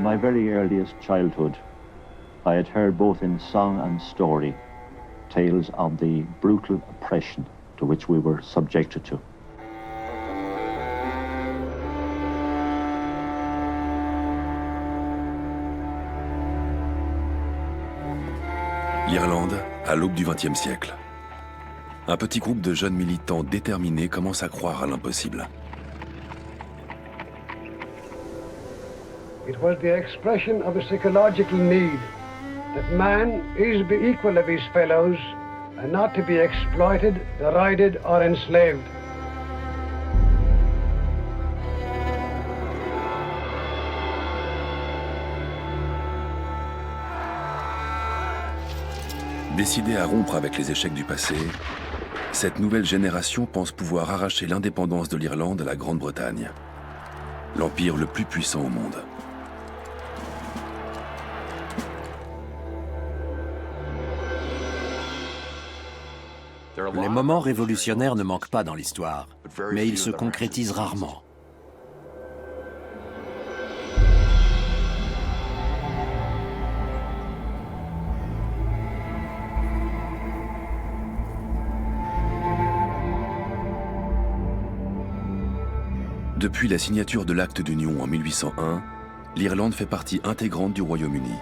my very earliest childhood, I had heard both in song and story tales of the brutal oppression to which we were subjected to. L'Irlande, à l'aube du XXe siècle. Un petit groupe de jeunes militants déterminés commence à croire à l'impossible. It was the expression of a psychological need that man is the equal of his fellows and not to be exploited, derided or enslaved. Décidée à rompre avec les échecs du passé, cette nouvelle génération pense pouvoir arracher l'indépendance de l'Irlande à la Grande-Bretagne, l'empire le plus puissant au monde. Les moments révolutionnaires ne manquent pas dans l'histoire, mais ils se concrétisent rarement. Depuis la signature de l'acte d'union en 1801, l'Irlande fait partie intégrante du Royaume-Uni.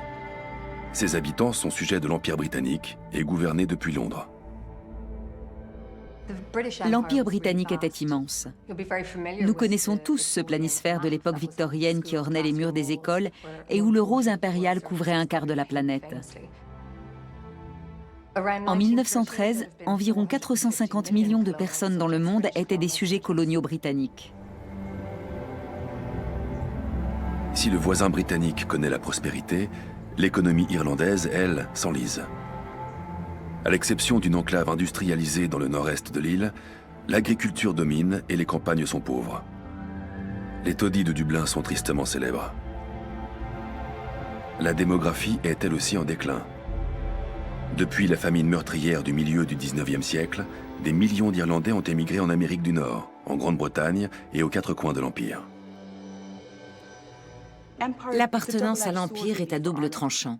Ses habitants sont sujets de l'Empire britannique et gouvernés depuis Londres. L'Empire britannique était immense. Nous connaissons tous ce planisphère de l'époque victorienne qui ornait les murs des écoles et où le rose impérial couvrait un quart de la planète. En 1913, environ 450 millions de personnes dans le monde étaient des sujets coloniaux britanniques. Si le voisin britannique connaît la prospérité, l'économie irlandaise, elle, s'enlise. À l'exception d'une enclave industrialisée dans le nord-est de l'île, l'agriculture domine et les campagnes sont pauvres. Les taudis de Dublin sont tristement célèbres. La démographie est elle aussi en déclin. Depuis la famine meurtrière du milieu du XIXe siècle, des millions d'Irlandais ont émigré en Amérique du Nord, en Grande-Bretagne et aux quatre coins de l'Empire. L'appartenance à l'Empire est à double tranchant.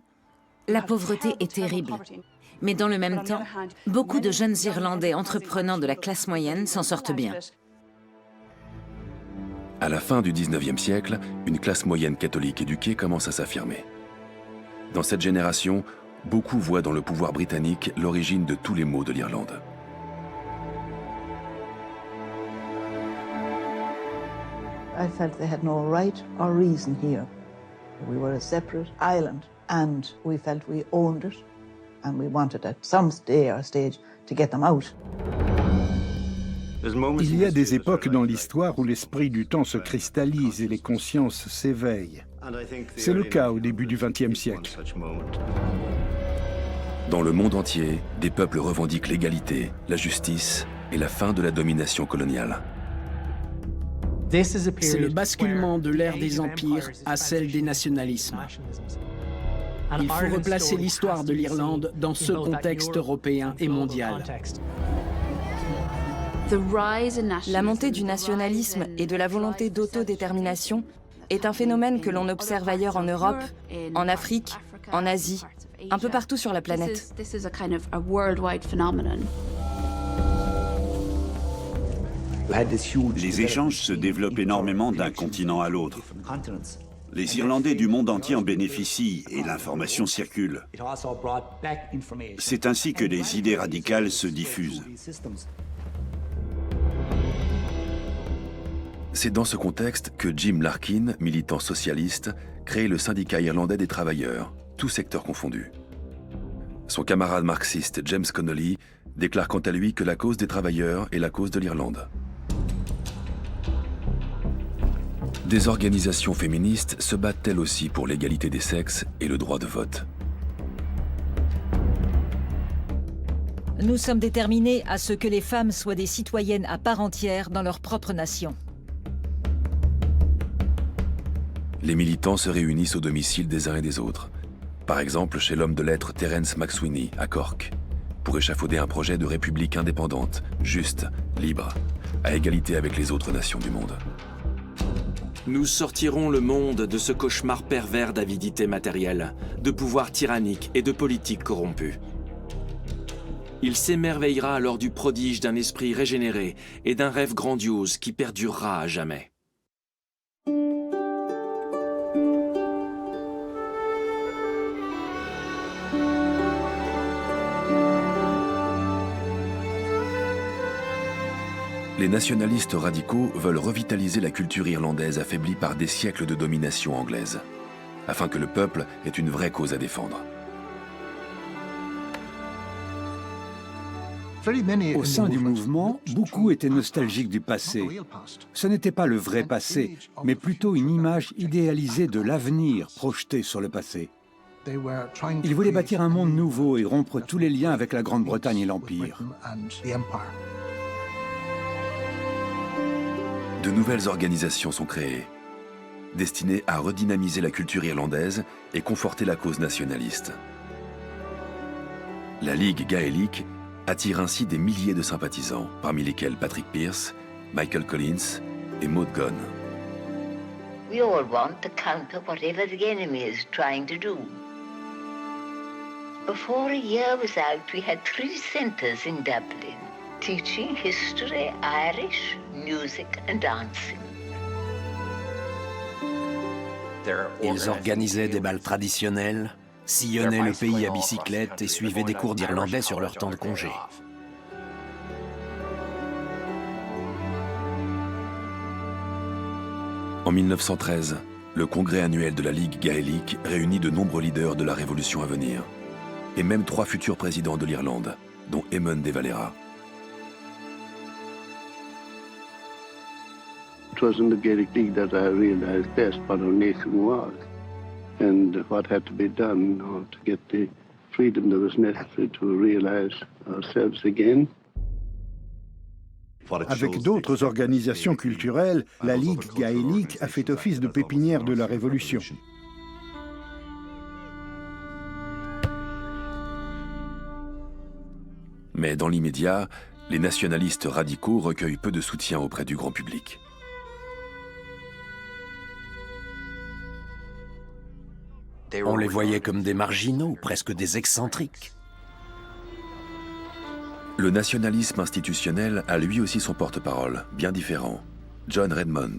La pauvreté est terrible. Mais dans le même temps, beaucoup de jeunes Irlandais entreprenants de la classe moyenne s'en sortent bien. À la fin du XIXe siècle, une classe moyenne catholique éduquée commence à s'affirmer. Dans cette génération, beaucoup voient dans le pouvoir britannique l'origine de tous les maux de l'Irlande. I felt they had no right or reason here. We were a separate island and we felt we owned it and we wanted at some stage to get them out. Il y a des époques dans l'histoire où l'esprit du temps se cristallise et les consciences s'éveillent. C'est le cas au début du XXe siècle. Dans le monde entier, des peuples revendiquent l'égalité, la justice et la fin de la domination coloniale. C'est le basculement de l'ère des empires à celle des nationalismes. Il faut replacer l'histoire de l'Irlande dans ce contexte européen et mondial. La montée du nationalisme et de la volonté d'autodétermination est un phénomène que l'on observe ailleurs en Europe, en Afrique, en Asie, un peu partout sur la planète. Les échanges se développent énormément d'un continent à l'autre. Les Irlandais du monde entier en bénéficient et l'information circule. C'est ainsi que les idées radicales se diffusent. C'est dans ce contexte que Jim Larkin, militant socialiste, crée le syndicat irlandais des travailleurs, tous secteurs confondus. Son camarade marxiste James Connolly déclare quant à lui que la cause des travailleurs est la cause de l'Irlande. Des organisations féministes se battent elles aussi pour l'égalité des sexes et le droit de vote. Nous sommes déterminés à ce que les femmes soient des citoyennes à part entière dans leur propre nation. Les militants se réunissent au domicile des uns et des autres. Par exemple, chez l'homme de lettres Terence MacSwiney, à Cork, pour échafauder un projet de république indépendante, juste, libre, à égalité avec les autres nations du monde. Nous sortirons le monde de ce cauchemar pervers d'avidité matérielle, de pouvoir tyrannique et de politique corrompue. Il s'émerveillera alors du prodige d'un esprit régénéré et d'un rêve grandiose qui perdurera à jamais. Les nationalistes radicaux veulent revitaliser la culture irlandaise affaiblie par des siècles de domination anglaise, afin que le peuple ait une vraie cause à défendre. Au sein du mouvement, beaucoup étaient nostalgiques du passé. Ce n'était pas le vrai passé, mais plutôt une image idéalisée de l'avenir projetée sur le passé. Ils voulaient bâtir un monde nouveau et rompre tous les liens avec la Grande-Bretagne et l'Empire. De nouvelles organisations sont créées, destinées à redynamiser la culture irlandaise et conforter la cause nationaliste. La Ligue gaélique attire ainsi des milliers de sympathisants, parmi lesquels Patrick Pearse, Michael Collins et Maud Gonne. We all want to counter whatever the enemy is trying to do. Before a year was out, we had 3 centres in Dublin, teaching history, Irish, music and dancing. Ils organisaient des bals traditionnels, sillonnaient le pays à bicyclette et suivaient des cours d'irlandais sur leur temps de congé. En 1913, le congrès annuel de la Ligue gaélique réunit de nombreux leaders de la révolution à venir, et même 3 futurs présidents de l'Irlande, dont Eamon de Valera. It was in the Gaelic League that I realized best what our nation was and what had to be done to get the freedom that was necessary to realize ourselves again. Avec d'autres organisations culturelles, la Ligue gaélique a fait office de pépinière de la Révolution. Mais dans l'immédiat, les nationalistes radicaux recueillent peu de soutien auprès du grand public. On les voyait comme des marginaux, presque des excentriques. Le nationalisme institutionnel a lui aussi son porte-parole, bien différent. John Redmond,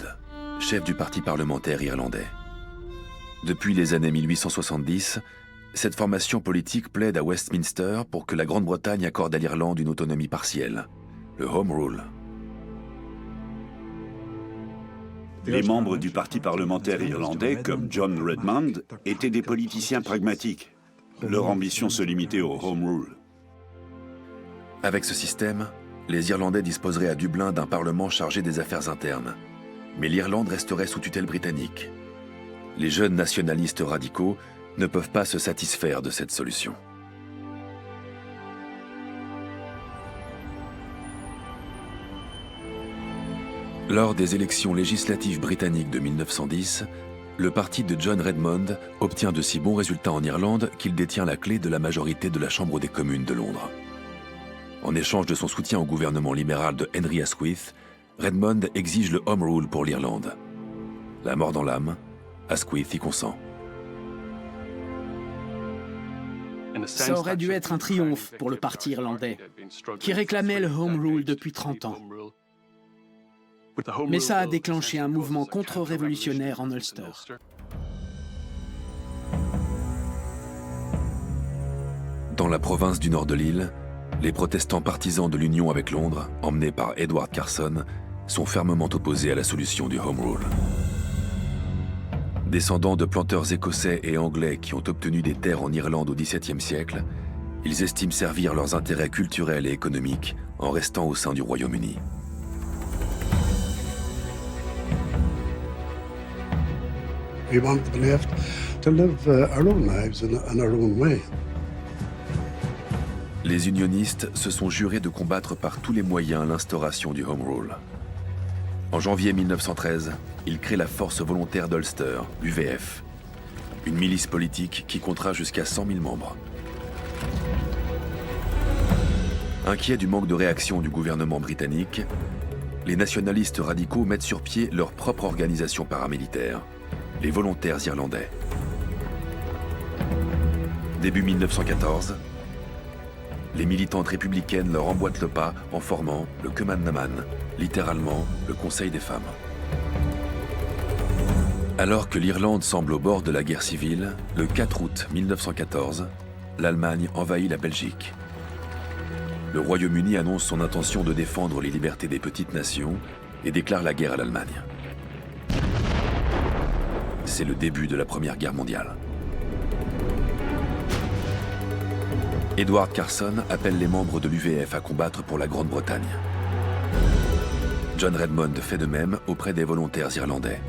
chef du parti parlementaire irlandais. Depuis les années 1870, cette formation politique plaide à Westminster pour que la Grande-Bretagne accorde à l'Irlande une autonomie partielle, le Home Rule. Les membres du parti parlementaire irlandais, comme John Redmond, étaient des politiciens pragmatiques. Leur ambition se limitait au Home Rule. Avec ce système, les Irlandais disposeraient à Dublin d'un parlement chargé des affaires internes. Mais l'Irlande resterait sous tutelle britannique. Les jeunes nationalistes radicaux ne peuvent pas se satisfaire de cette solution. Lors des élections législatives britanniques de 1910, le parti de John Redmond obtient de si bons résultats en Irlande qu'il détient la clé de la majorité de la Chambre des communes de Londres. En échange de son soutien au gouvernement libéral de Henry Asquith, Redmond exige le Home Rule pour l'Irlande. La mort dans l'âme, Asquith y consent. Ça aurait dû être un triomphe pour le parti irlandais, qui réclamait le Home Rule depuis 30 ans. Mais ça a déclenché un mouvement contre-révolutionnaire en Ulster. Dans la province du nord de l'île, les protestants partisans de l'union avec Londres, emmenés par Edward Carson, sont fermement opposés à la solution du Home Rule. Descendants de planteurs écossais et anglais qui ont obtenu des terres en Irlande au XVIIe siècle, ils estiment servir leurs intérêts culturels et économiques en restant au sein du Royaume-Uni. We want the left to live our own lives in our own way. Les unionistes se sont jurés de combattre par tous les moyens l'instauration du Home Rule. En janvier 1913, ils créent la Force volontaire d'Ulster, l'UVF, une milice politique qui comptera jusqu'à 100 000 membres. Inquiets du manque de réaction du gouvernement britannique, les nationalistes radicaux mettent sur pied leur propre organisation paramilitaire, les Volontaires irlandais. Début 1914, les militantes républicaines leur emboîtent le pas en formant le Cumann na mBan, littéralement le Conseil des femmes. Alors que l'Irlande semble au bord de la guerre civile, le 4 août 1914, l'Allemagne envahit la Belgique. Le Royaume-Uni annonce son intention de défendre les libertés des petites nations et déclare la guerre à l'Allemagne. C'est le début de la Première Guerre mondiale. Edward Carson appelle les membres de l'UVF à combattre pour la Grande-Bretagne. John Redmond fait de même auprès des volontaires irlandais.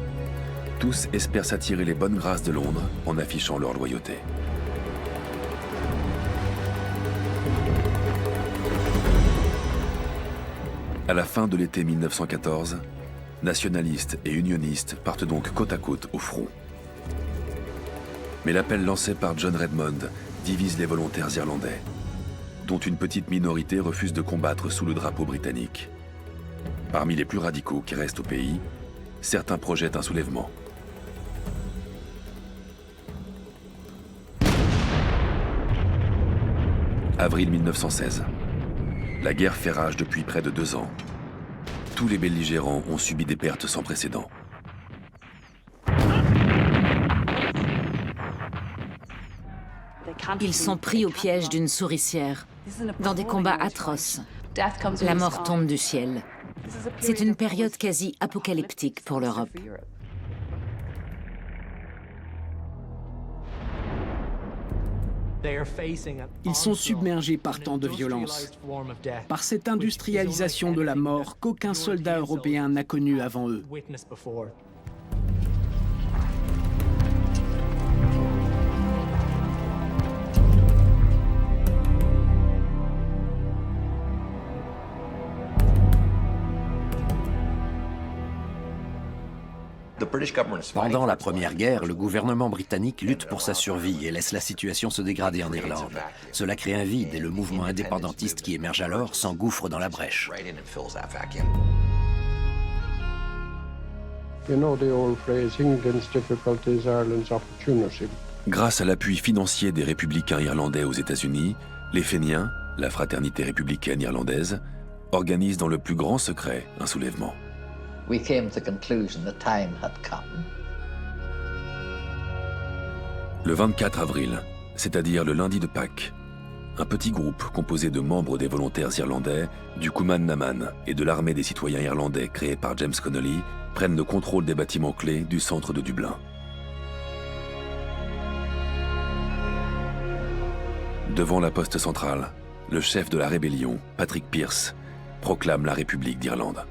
Tous espèrent s'attirer les bonnes grâces de Londres en affichant leur loyauté. À la fin de l'été 1914, nationalistes et unionistes partent donc côte à côte au front. Mais l'appel lancé par John Redmond divise les volontaires irlandais, dont une petite minorité refuse de combattre sous le drapeau britannique. Parmi les plus radicaux qui restent au pays, certains projettent un soulèvement. Avril 1916. La guerre fait rage depuis près de 2 ans. Tous les belligérants ont subi des pertes sans précédent. Ils sont pris au piège d'une souricière, dans des combats atroces. La mort tombe du ciel. C'est une période quasi apocalyptique pour l'Europe. Ils sont submergés par tant de violence, par cette industrialisation de la mort qu'aucun soldat européen n'a connue avant eux. Pendant la Première Guerre, le gouvernement britannique lutte pour sa survie et laisse la situation se dégrader en Irlande. Cela crée un vide et le mouvement indépendantiste qui émerge alors s'engouffre dans la brèche. Grâce à l'appui financier des républicains irlandais aux États-Unis, les Féniens, la fraternité républicaine irlandaise, organisent dans le plus grand secret un soulèvement. We came to the conclusion the time had come. Le 24 avril, c'est-à-dire le lundi de Pâques, un petit groupe composé de membres des volontaires irlandais, du Cumann na mBan et de l'armée des citoyens irlandais créée par James Connolly prennent le contrôle des bâtiments clés du centre de Dublin. Devant la poste centrale, le chef de la rébellion, Patrick Pearse, proclame la République d'Irlande.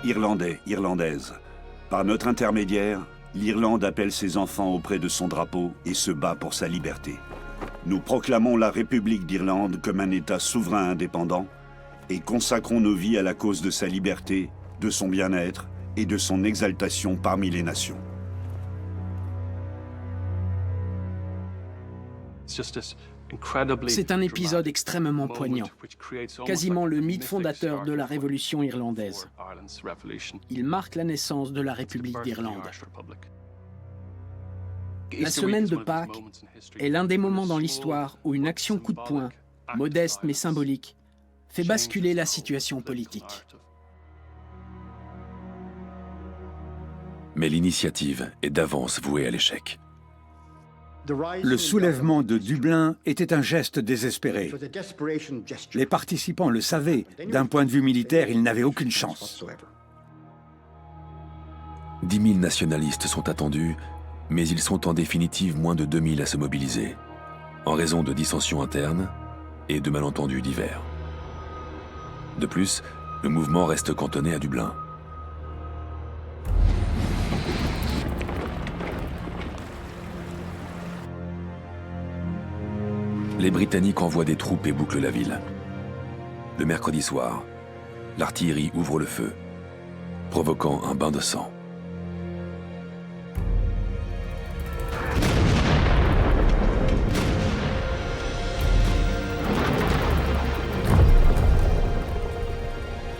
Irlandais, Irlandaises, par notre intermédiaire, l'Irlande appelle ses enfants auprès de son drapeau et se bat pour sa liberté. Nous proclamons la République d'Irlande comme un État souverain indépendant et consacrons nos vies à la cause de sa liberté, de son bien-être et de son exaltation parmi les nations. C'est un épisode extrêmement poignant, quasiment le mythe fondateur de la révolution irlandaise. Il marque la naissance de la République d'Irlande. La semaine de Pâques est l'un des moments dans l'histoire où une action coup de poing, modeste mais symbolique, fait basculer la situation politique. Mais l'initiative est d'avance vouée à l'échec. Le soulèvement de Dublin était un geste désespéré. Les participants le savaient, d'un point de vue militaire, ils n'avaient aucune chance. 10 000 nationalistes sont attendus, mais ils sont en définitive moins de 2 000 à se mobiliser, en raison de dissensions internes et de malentendus divers. De plus, le mouvement reste cantonné à Dublin. Les Britanniques envoient des troupes et bouclent la ville. Le mercredi soir, l'artillerie ouvre le feu, provoquant un bain de sang.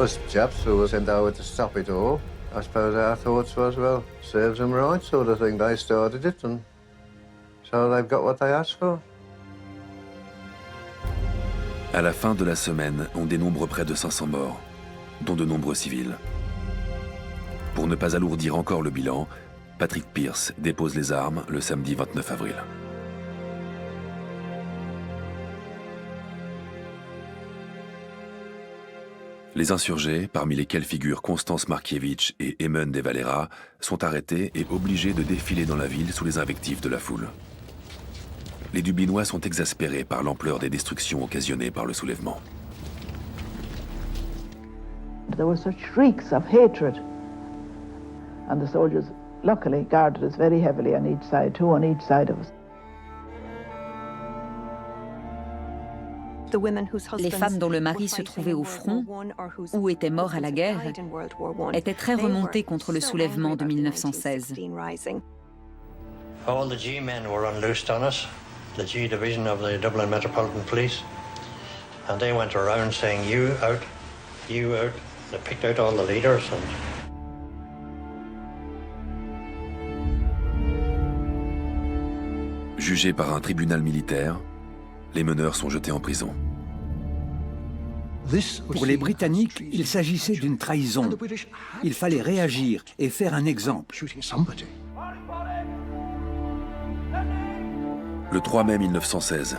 Us chaps who were sent out to stop it all, I suppose our thoughts was, well, serves them right sort of thing. They started it, and so they've got what they asked for. À la fin de la semaine, on dénombre près de 500 morts, dont de nombreux civils. Pour ne pas alourdir encore le bilan, Patrick Pearse dépose les armes le samedi 29 avril. Les insurgés, parmi lesquels figurent Constance Markievicz et Eamon de Valera, sont arrêtés et obligés de défiler dans la ville sous les invectives de la foule. Les Dublinois sont exaspérés par l'ampleur des destructions occasionnées par le soulèvement. There were such shrieks of hatred, and the soldiers luckily guarded us very heavily on each side, two on each side of us. Les femmes dont le mari se trouvait au front ou étaient morts à la guerre étaient très remontées contre le soulèvement de 1916. All the G-men were unloosed on us, the G division of the Dublin Metropolitan Police, and they went around saying, you out, you out. They picked out all the leaders. Jugés par un tribunal militaire, les meneurs sont jetés en prison. Pour les Britanniques, il s'agissait d'une trahison. Il fallait réagir et faire un exemple. Le 3 mai 1916,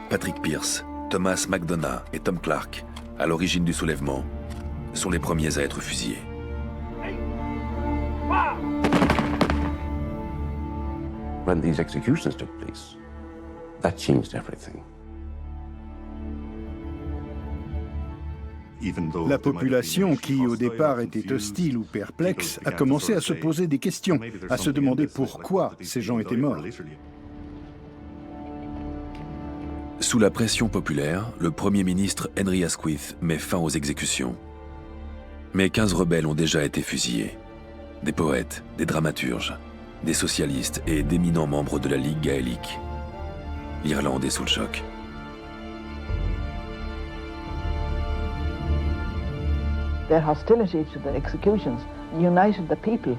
Patrick Pearse, Thomas MacDonagh et Tom Clark, à l'origine du soulèvement, sont les premiers à être fusillés. When these executions took place, that changed everything. La population, qui au départ était hostile ou perplexe, a commencé à se poser des questions, à se demander pourquoi ces gens étaient morts. Sous la pression populaire, le Premier ministre Henry Asquith met fin aux exécutions. Mais 15 rebelles ont déjà été fusillés. Des poètes, des dramaturges, des socialistes et d'éminents membres de la Ligue gaélique. L'Irlande est sous le choc. Their hostility to the executions united the people.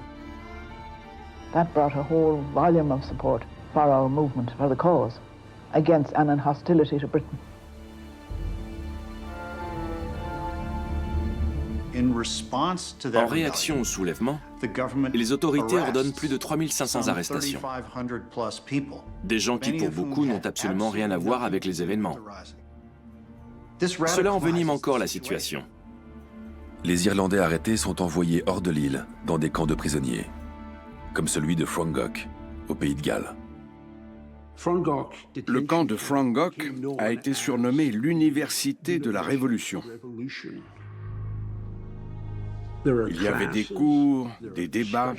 That brought a whole volume of support for our movement, for the cause, against and in hostility to Britain. En réaction au soulèvement, les autorités ordonnent plus de 3500 arrestations. Des gens qui, pour beaucoup, n'ont absolument rien à voir avec les événements. Cela envenime encore la situation. Les Irlandais arrêtés sont envoyés hors de l'île, dans des camps de prisonniers, comme celui de Frongok, au pays de Galles. Le camp de Frongok a été surnommé l'université de la Révolution. Il y avait des cours, des débats,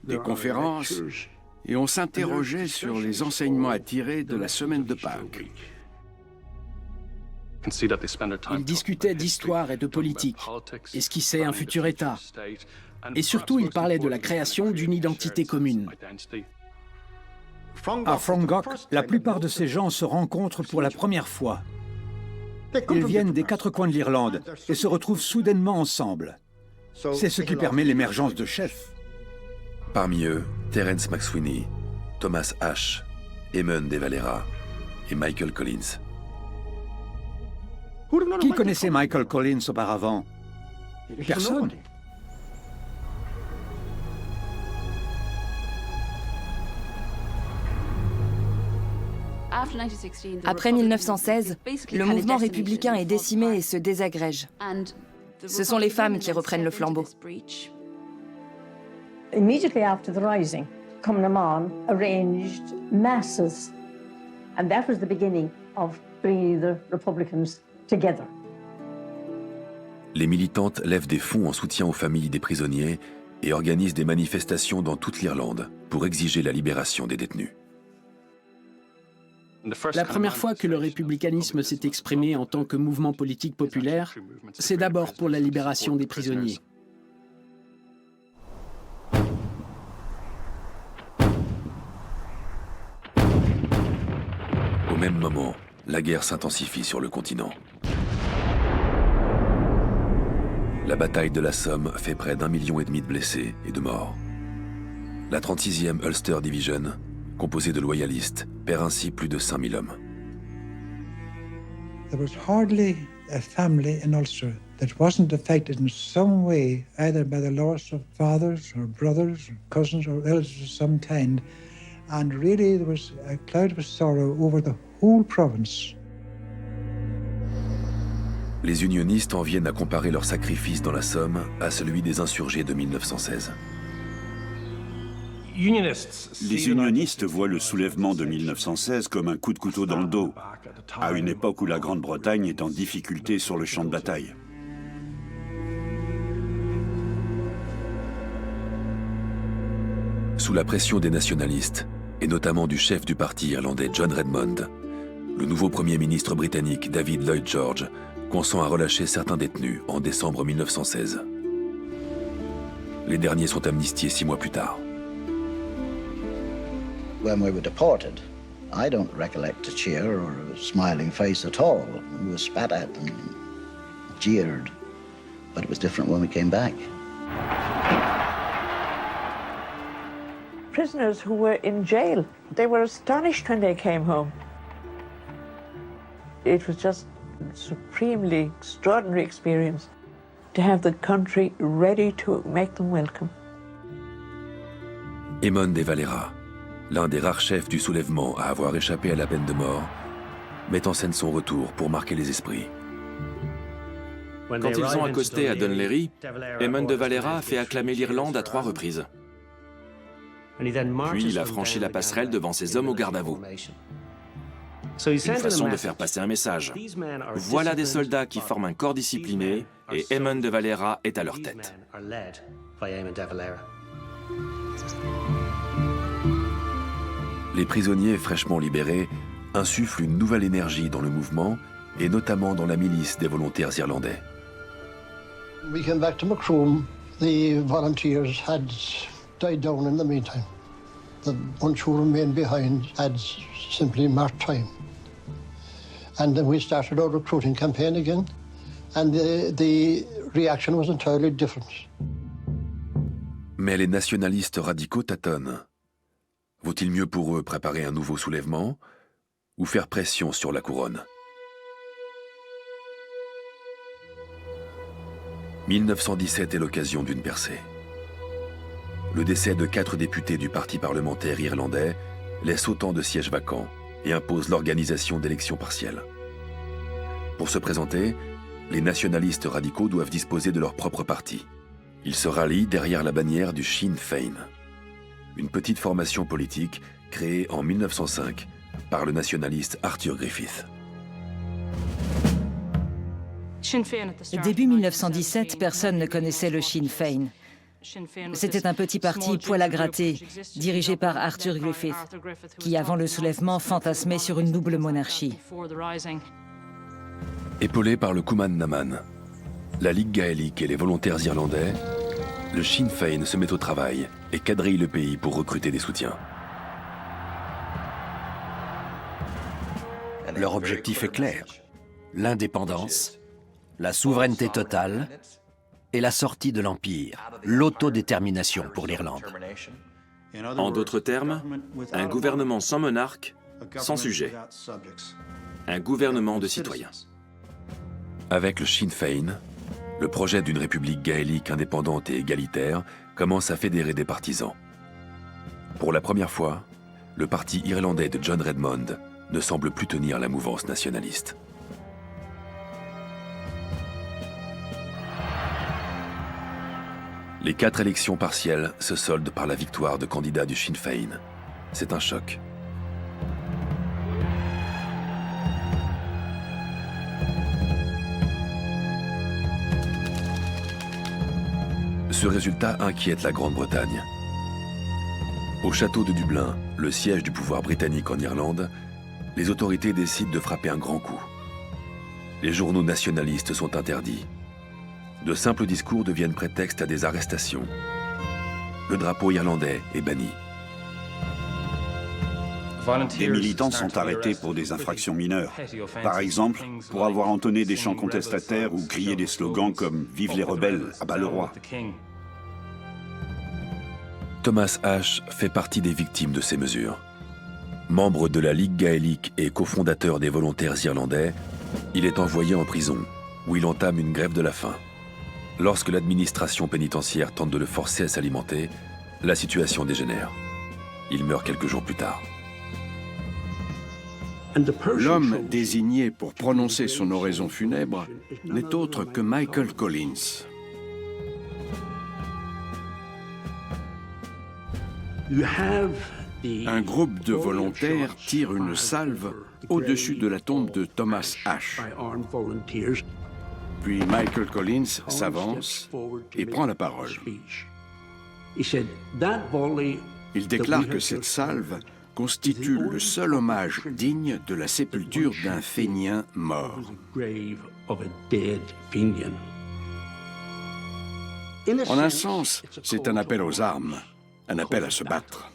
des conférences, et on s'interrogeait sur les enseignements à tirer de la semaine de Pâques. Ils discutaient d'histoire et de politique, esquissaient un futur État. Et surtout, ils parlaient de la création d'une identité commune. À Frongok, la plupart de ces gens se rencontrent pour la première fois. Ils viennent des quatre coins de l'Irlande et se retrouvent soudainement ensemble. C'est ce qui permet l'émergence de chefs. Parmi eux, Terence McSweeney, Thomas Ashe, Eamon de Valera et Michael Collins. Qui connaissait Michael Collins auparavant? Personne. Après 1916, le mouvement républicain est décimé et se désagrège. Ce sont les femmes qui reprennent le flambeau. Immediately after the rising, Cumnaman arranged masses, and that was the beginning of bringing the Republicans together. Les militantes lèvent des fonds en soutien aux familles des prisonniers et organisent des manifestations dans toute l'Irlande pour exiger la libération des détenus. La première fois que le républicanisme s'est exprimé en tant que mouvement politique populaire, c'est d'abord pour la libération des prisonniers. Au même moment, la guerre s'intensifie sur le continent. La bataille de la Somme fait près d'1,5 million de blessés et de morts. La 36e Ulster Division, composée de loyalistes, perd ainsi plus de 5000 hommes. There was hardly a family in Ulster that wasn't affected in some way, either by the loss of fathers or brothers or cousins or relatives of some kind. And really there was a cloud of sorrow over the whole province. Les unionistes en viennent à comparer leur sacrifice dans la Somme à celui des insurgés de 1916. Les unionistes voient le soulèvement de 1916 comme un coup de couteau dans le dos, à une époque où la Grande-Bretagne est en difficulté sur le champ de bataille. Sous la pression des nationalistes, et notamment du chef du parti irlandais John Redmond, le nouveau Premier ministre britannique David Lloyd George consent à relâcher certains détenus en décembre 1916. Les derniers sont amnistiés 6 mois plus tard. When we were deported, I don't recollect a cheer or a smiling face at all. We were spat at and jeered, but it was different when we came back. Prisoners who were in jail, they were astonished when they came home. It was just a supremely extraordinary experience to have the country ready to make them welcome. Eamon de Valera, l'un des rares chefs du soulèvement à avoir échappé à la peine de mort, met en scène son retour pour marquer les esprits. Quand ils ont accosté à Dunleary, Eamon de Valera a fait acclamer l'Irlande à 3 reprises. Puis il a franchi la passerelle devant ses hommes au garde à vous. Une façon de faire passer un message. Voilà des soldats qui forment un corps discipliné et Eamon de Valera est à leur tête. Les prisonniers fraîchement libérés insufflent une nouvelle énergie dans le mouvement et notamment dans la milice des volontaires irlandais. We came back to Macroom. The volunteers had died down in the meantime. The bunch who remained behind had simply marked time. And then we started our recruiting campaign again, and the reaction was entirely different. Mais les nationalistes radicaux tâtonnent. Vaut-il mieux pour eux préparer un nouveau soulèvement ou faire pression sur la couronne ? 1917 est l'occasion d'une percée. Le décès de 4 députés du parti parlementaire irlandais laisse autant de sièges vacants et impose l'organisation d'élections partielles. Pour se présenter, les nationalistes radicaux doivent disposer de leur propre parti. Ils se rallient derrière la bannière du Sinn Féin, une petite formation politique créée en 1905 par le nationaliste Arthur Griffith. Début 1917, personne ne connaissait le Sinn Féin. C'était un petit parti poil à gratter, dirigé par Arthur Griffith, qui, avant le soulèvement, fantasmait sur une double monarchie. Épaulé par le Cumann na mBan, la Ligue gaélique et les volontaires irlandais, le Sinn Féin se met au travail et quadrille le pays pour recruter des soutiens. Leur objectif est clair, l'indépendance, la souveraineté totale et la sortie de l'Empire, l'autodétermination pour l'Irlande. En d'autres termes, un gouvernement sans monarque, sans sujet. Un gouvernement de citoyens. Avec le Sinn Féin, le projet d'une république gaélique indépendante et égalitaire commence à fédérer des partisans. Pour la première fois, le parti irlandais de John Redmond ne semble plus tenir la mouvance nationaliste. Les 4 élections partielles se soldent par la victoire de candidats du Sinn Féin. C'est un choc. Ce résultat inquiète la Grande-Bretagne. Au château de Dublin, le siège du pouvoir britannique en Irlande, les autorités décident de frapper un grand coup. Les journaux nationalistes sont interdits. De simples discours deviennent prétexte à des arrestations. Le drapeau irlandais est banni. Des militants sont arrêtés pour des infractions mineures. Par exemple, pour avoir entonné des chants contestataires ou crié des slogans comme « Vive les rebelles, à bas le roi ». Thomas Ashe fait partie des victimes de ces mesures. Membre de la Ligue gaélique et cofondateur des volontaires irlandais, il est envoyé en prison, où il entame une grève de la faim. Lorsque l'administration pénitentiaire tente de le forcer à s'alimenter, la situation dégénère. Il meurt quelques jours plus tard. L'homme désigné pour prononcer son oraison funèbre n'est autre que Michael Collins. Un groupe de volontaires tire une salve au-dessus de la tombe de Thomas Ashe. Puis Michael Collins s'avance et prend la parole. Il déclare que cette salve constitue le seul hommage digne de la sépulture d'un Fénien mort. En un sens, c'est un appel aux armes, un appel à se battre.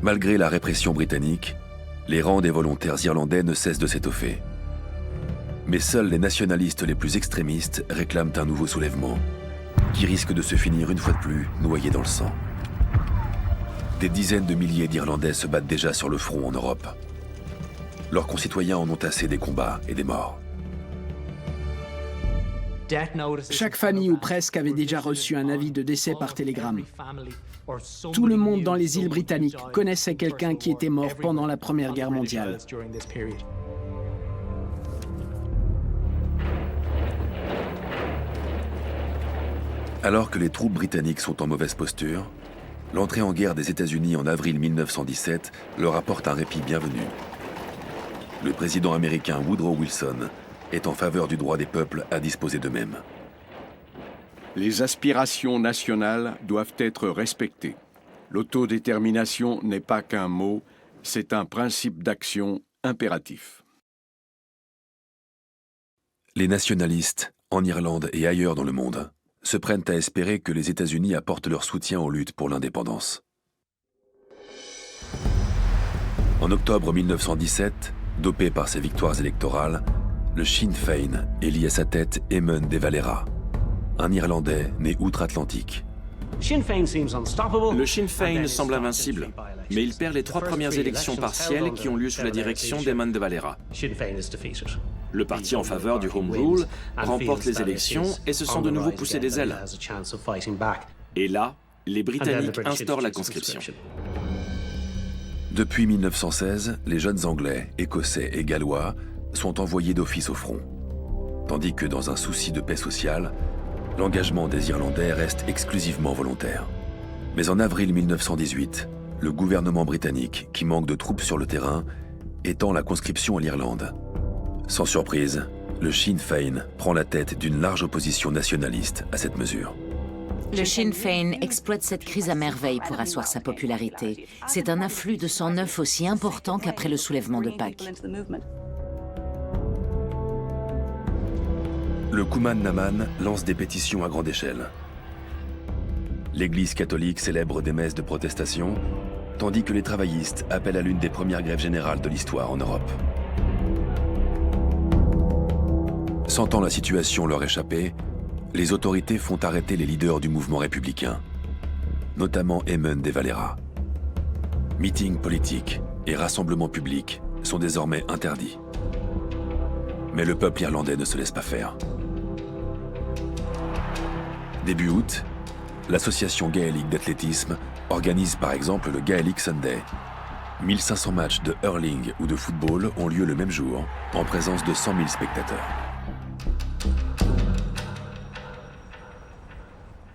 Malgré la répression britannique, les rangs des volontaires irlandais ne cessent de s'étoffer. Mais seuls les nationalistes les plus extrémistes réclament un nouveau soulèvement, qui risque de se finir une fois de plus noyé dans le sang. Des dizaines de milliers d'Irlandais se battent déjà sur le front en Europe. Leurs concitoyens en ont assez des combats et des morts. Chaque famille ou presque avait déjà reçu un avis de décès par télégramme. Tout le monde dans les îles britanniques connaissait quelqu'un qui était mort pendant la Première Guerre mondiale. Alors que les troupes britanniques sont en mauvaise posture, l'entrée en guerre des États-Unis en avril 1917 leur apporte un répit bienvenu. Le président américain Woodrow Wilson est en faveur du droit des peuples à disposer d'eux-mêmes. Les aspirations nationales doivent être respectées. L'autodétermination n'est pas qu'un mot, c'est un principe d'action impératif. Les nationalistes, en Irlande et ailleurs dans le monde, se prennent à espérer que les États-Unis apportent leur soutien aux luttes pour l'indépendance. En octobre 1917, dopé par ses victoires électorales, le Sinn Féin élit à sa tête Eamon de Valera, un Irlandais né outre-Atlantique. Le Sinn Féin semble invincible, mais il perd les 3 premières élections partielles qui ont lieu sous la direction d'Eamon de Valera. Le parti en faveur du Home Rule remporte les élections et se sent de nouveau pousser des ailes. Et là, les Britanniques instaurent la conscription. Depuis 1916, les jeunes Anglais, Écossais et Gallois sont envoyés d'office au front. Tandis que dans un souci de paix sociale, l'engagement des Irlandais reste exclusivement volontaire. Mais en avril 1918, le gouvernement britannique, qui manque de troupes sur le terrain, étend la conscription à l'Irlande. Sans surprise, le Sinn Féin prend la tête d'une large opposition nationaliste à cette mesure. Le Sinn Féin exploite cette crise à merveille pour asseoir sa popularité. C'est un afflux de sang neuf aussi important qu'après le soulèvement de Pâques. Le Cumann na mBan lance des pétitions à grande échelle. L'Église catholique célèbre des messes de protestation, tandis que les travaillistes appellent à l'une des premières grèves générales de l'histoire en Europe. Sentant la situation leur échapper, les autorités font arrêter les leaders du mouvement républicain, notamment Eamon de Valera. Meetings politiques et rassemblements publics sont désormais interdits. Mais le peuple irlandais ne se laisse pas faire. Début août, l'association gaélique d'athlétisme organise par exemple le Gaelic Sunday. 1500 matchs de hurling ou de football ont lieu le même jour, en présence de 100 000 spectateurs.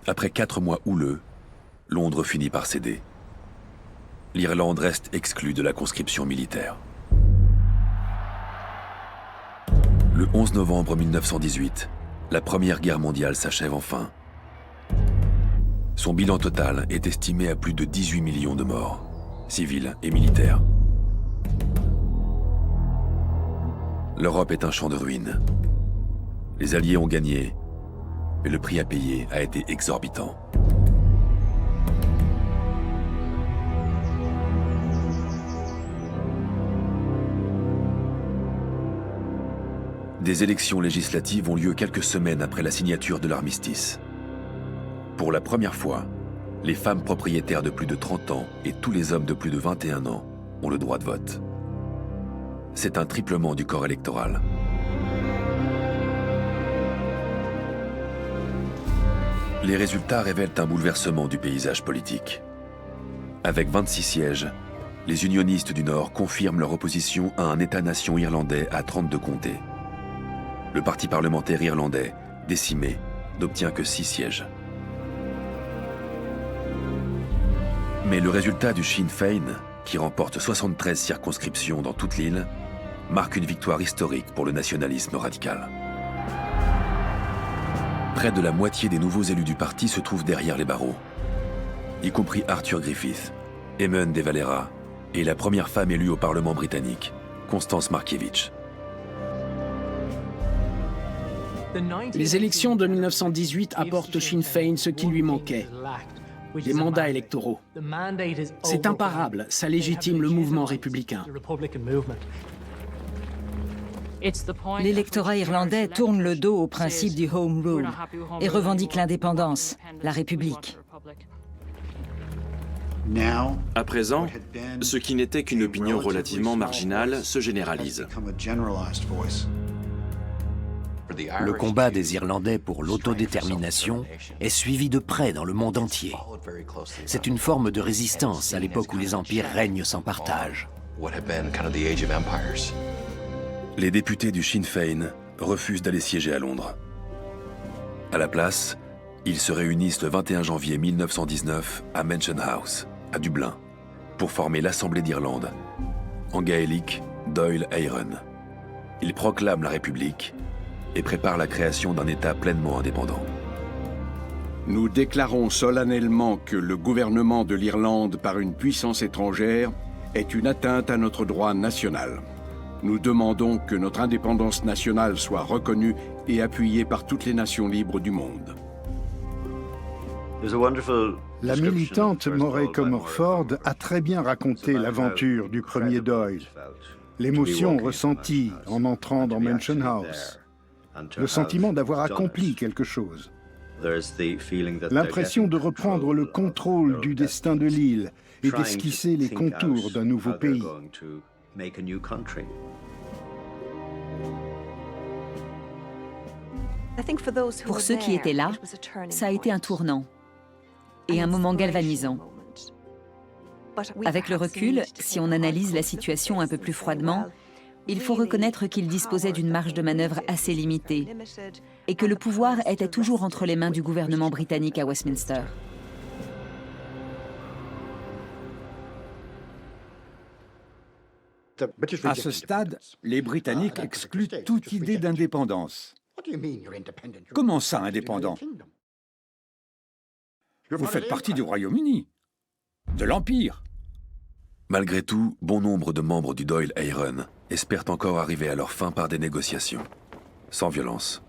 Après 4 mois houleux, Londres finit par céder. L'Irlande reste exclue de la conscription militaire. Le 11 novembre 1918, la Première Guerre mondiale s'achève enfin. Son bilan total est estimé à plus de 18 millions de morts, civils et militaires. L'Europe est un champ de ruines. Les Alliés ont gagné, mais le prix à payer a été exorbitant. Des élections législatives ont lieu quelques semaines après la signature de l'armistice. Pour la première fois, les femmes propriétaires de plus de 30 ans et tous les hommes de plus de 21 ans ont le droit de vote. C'est un triplement du corps électoral. Les résultats révèlent un bouleversement du paysage politique. Avec 26 sièges, les unionistes du Nord confirment leur opposition à un État-nation irlandais à 32 comtés. Le parti parlementaire irlandais, décimé, n'obtient que 6 sièges. Mais le résultat du Sinn Féin, qui remporte 73 circonscriptions dans toute l'île, marque une victoire historique pour le nationalisme radical. Près de la moitié des nouveaux élus du parti se trouvent derrière les barreaux, y compris Arthur Griffith, Eamon de Valera et la première femme élue au Parlement britannique, Constance Markievicz. Les élections de 1918 apportent au Sinn Féin ce qui lui manquait, des mandats électoraux. C'est imparable, ça légitime le mouvement républicain. L'électorat irlandais tourne le dos au principe du Home Rule et revendique l'indépendance, la République. À présent, ce qui n'était qu'une opinion relativement marginale se généralise. Le combat des Irlandais pour l'autodétermination est suivi de près dans le monde entier. C'est une forme de résistance à l'époque où les empires règnent sans partage. Les députés du Sinn Féin refusent d'aller siéger à Londres. À la place, ils se réunissent le 21 janvier 1919 à Mansion House, à Dublin, pour former l'Assemblée d'Irlande, en gaélique Dáil Éireann. Ils proclament la République et préparent la création d'un État pleinement indépendant. Nous déclarons solennellement que le gouvernement de l'Irlande par une puissance étrangère est une atteinte à notre droit national. Nous demandons que notre indépendance nationale soit reconnue et appuyée par toutes les nations libres du monde. La militante Moray Comerford a très bien raconté l'aventure du premier Doyle. L'émotion ressentie en entrant dans Mansion House. Le sentiment d'avoir accompli quelque chose. L'impression de reprendre le contrôle du destin de l'île et d'esquisser les contours d'un nouveau pays. Pour ceux qui étaient là, ça a été un tournant et un moment galvanisant. Avec le recul, si on analyse la situation un peu plus froidement, il faut reconnaître qu'il disposait d'une marge de manœuvre assez limitée et que le pouvoir était toujours entre les mains du gouvernement britannique à Westminster. À ce stade, les Britanniques excluent toute idée d'indépendance. Comment ça, indépendant? Vous faites partie du Royaume-Uni, de l'Empire. Malgré tout, bon nombre de membres du Dáil Éireann espèrent encore arriver à leur fin par des négociations, sans violence.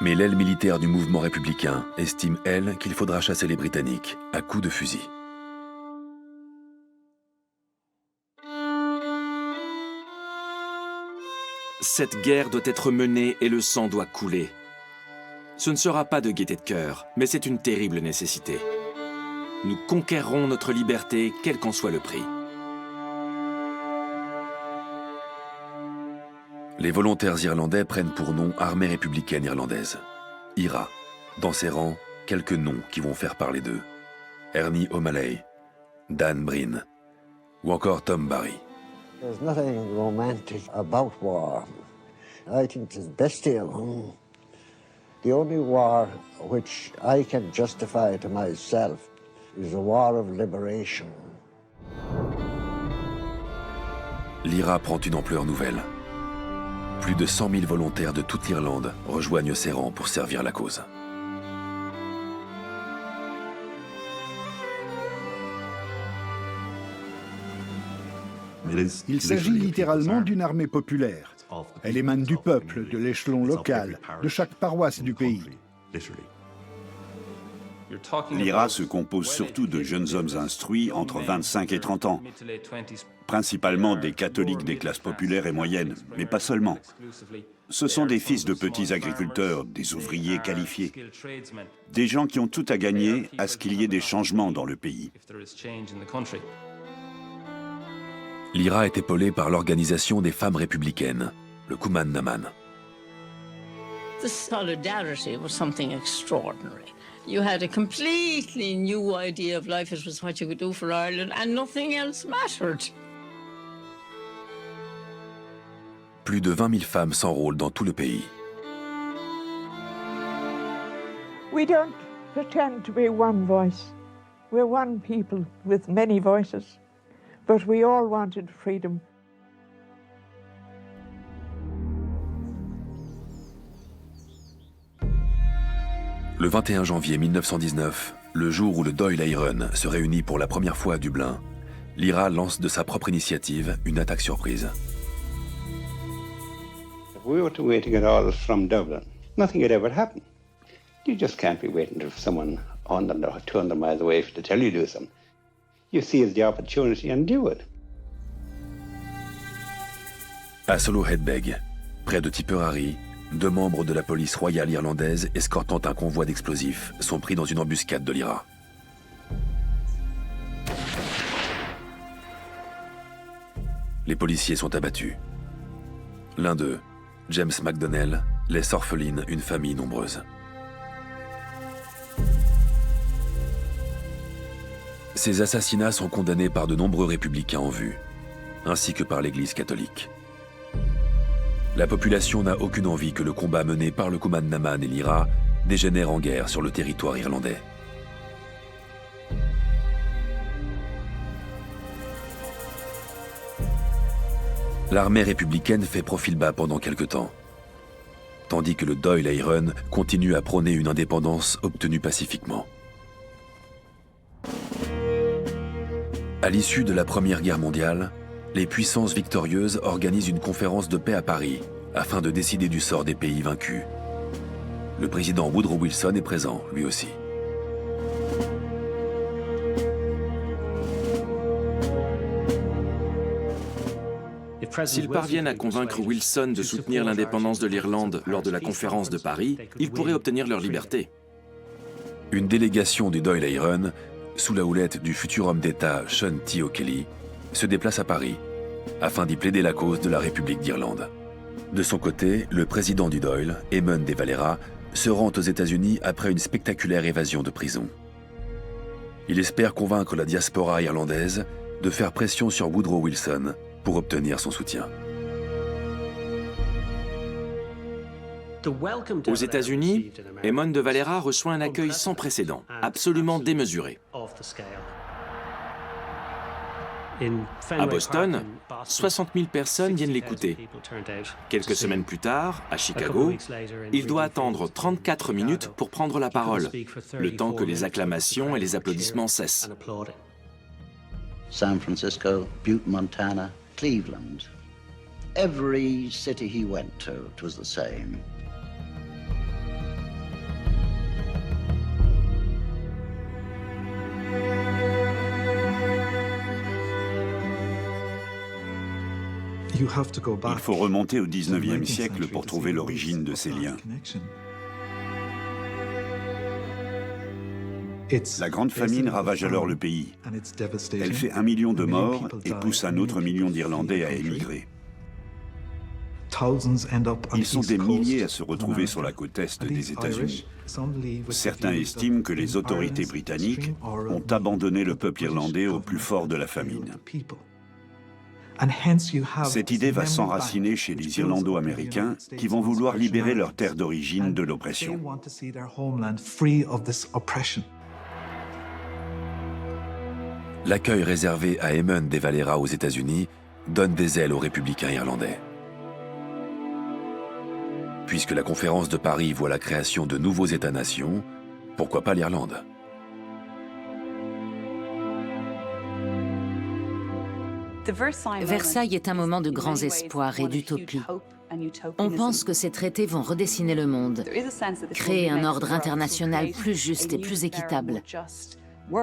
Mais l'aile militaire du mouvement républicain estime, elle, qu'il faudra chasser les Britanniques à coups de fusil. Cette guerre doit être menée et le sang doit couler. Ce ne sera pas de gaieté de cœur, mais c'est une terrible nécessité. Nous conquerrons notre liberté, quel qu'en soit le prix. Les volontaires irlandais prennent pour nom Armée républicaine irlandaise, IRA. Dans ses rangs, quelques noms qui vont faire parler d'eux. Ernie O'Malley, Dan Breen ou encore Tom Barry. There's nothing romantic about war. I think it's bestial. The only war which I can justify to myself is a war of liberation. L'IRA prend une ampleur nouvelle. Plus de 100 000 volontaires de toute l'Irlande rejoignent ses rangs pour servir la cause. Il s'agit littéralement d'une armée populaire. Elle émane du peuple, de l'échelon local, de chaque paroisse du pays. L'IRA se compose surtout de jeunes hommes instruits entre 25 et 30 ans, principalement des catholiques des classes populaires et moyennes, mais pas seulement. Ce sont des fils de petits agriculteurs, des ouvriers qualifiés, des gens qui ont tout à gagner à ce qu'il y ait des changements dans le pays. L'IRA est épaulée par l'Organisation des femmes républicaines, le Kuman Naman. The solidarity was something extraordinary. You had a completely new idea of life. It was what you could do for Ireland, and nothing else mattered. Plus de 20 000 femmes s'enrôlent dans tout le pays. We don't pretend to be one voice. We're one people with many voices, but we all wanted freedom. Le 21 janvier 1919, le jour où le Dáil Éireann se réunit pour la première fois à Dublin, l'IRA lance de sa propre initiative une attaque surprise. If we were to wait to get orders from Dublin, nothing would ever happen. You just can't be waiting for someone 100 or 200 miles away to tell you to do something. You seize the opportunity and do it. À Solo-Headbeg, près de Tipperary, 2 membres de la police royale irlandaise escortant un convoi d'explosifs sont pris dans une embuscade de l'IRA. Les policiers sont abattus. L'un d'eux, James McDonnell, laisse orpheline une famille nombreuse. Ces assassinats sont condamnés par de nombreux républicains en vue, ainsi que par l'Église catholique. La population n'a aucune envie que le combat mené par le Kuman Naman et l'IRA dégénère en guerre sur le territoire irlandais. L'armée républicaine fait profil bas pendant quelque temps, tandis que le Dáil Éireann continue à prôner une indépendance obtenue pacifiquement. À l'issue de la Première Guerre mondiale, les puissances victorieuses organisent une conférence de paix à Paris afin de décider du sort des pays vaincus. Le président Woodrow Wilson est présent, lui aussi. S'ils parviennent à convaincre Wilson de soutenir l'indépendance de l'Irlande lors de la conférence de Paris, ils pourraient obtenir leur liberté. Une délégation du Dáil Éireann, sous la houlette du futur homme d'État Sean T. O'Kelly, se déplace à Paris afin d'y plaider la cause de la République d'Irlande. De son côté, le président du Dáil, Eamon de Valera, se rend aux États-Unis après une spectaculaire évasion de prison. Il espère convaincre la diaspora irlandaise de faire pression sur Woodrow Wilson pour obtenir son soutien. Aux États-Unis, Eamon de Valera reçoit un accueil sans précédent, absolument démesuré. À Boston, 60 000 personnes viennent l'écouter. Quelques semaines plus tard, à Chicago, il doit attendre 34 minutes pour prendre la parole, le temps que les acclamations et les applaudissements cessent. San Francisco, Butte, Montana, Cleveland. Every city he went to, it was the same. Il faut remonter au XIXe siècle pour trouver l'origine de ces liens. La Grande Famine ravage alors le pays. Elle fait 1 million de morts et pousse 1 autre million d'Irlandais à émigrer. Ils sont des milliers à se retrouver sur la côte est des États-Unis. Certains estiment que les autorités britanniques ont abandonné le peuple irlandais au plus fort de la famine. Cette idée va s'enraciner chez les Irlando-Américains qui vont vouloir libérer leur terre d'origine de l'oppression. L'accueil réservé à Eamon de Valera aux États-Unis donne des ailes aux républicains irlandais. Puisque la conférence de Paris voit la création de nouveaux États-nations, pourquoi pas l'Irlande ? Versailles est un moment de grands espoirs et d'utopie. On pense que ces traités vont redessiner le monde, créer un ordre international plus juste et plus équitable,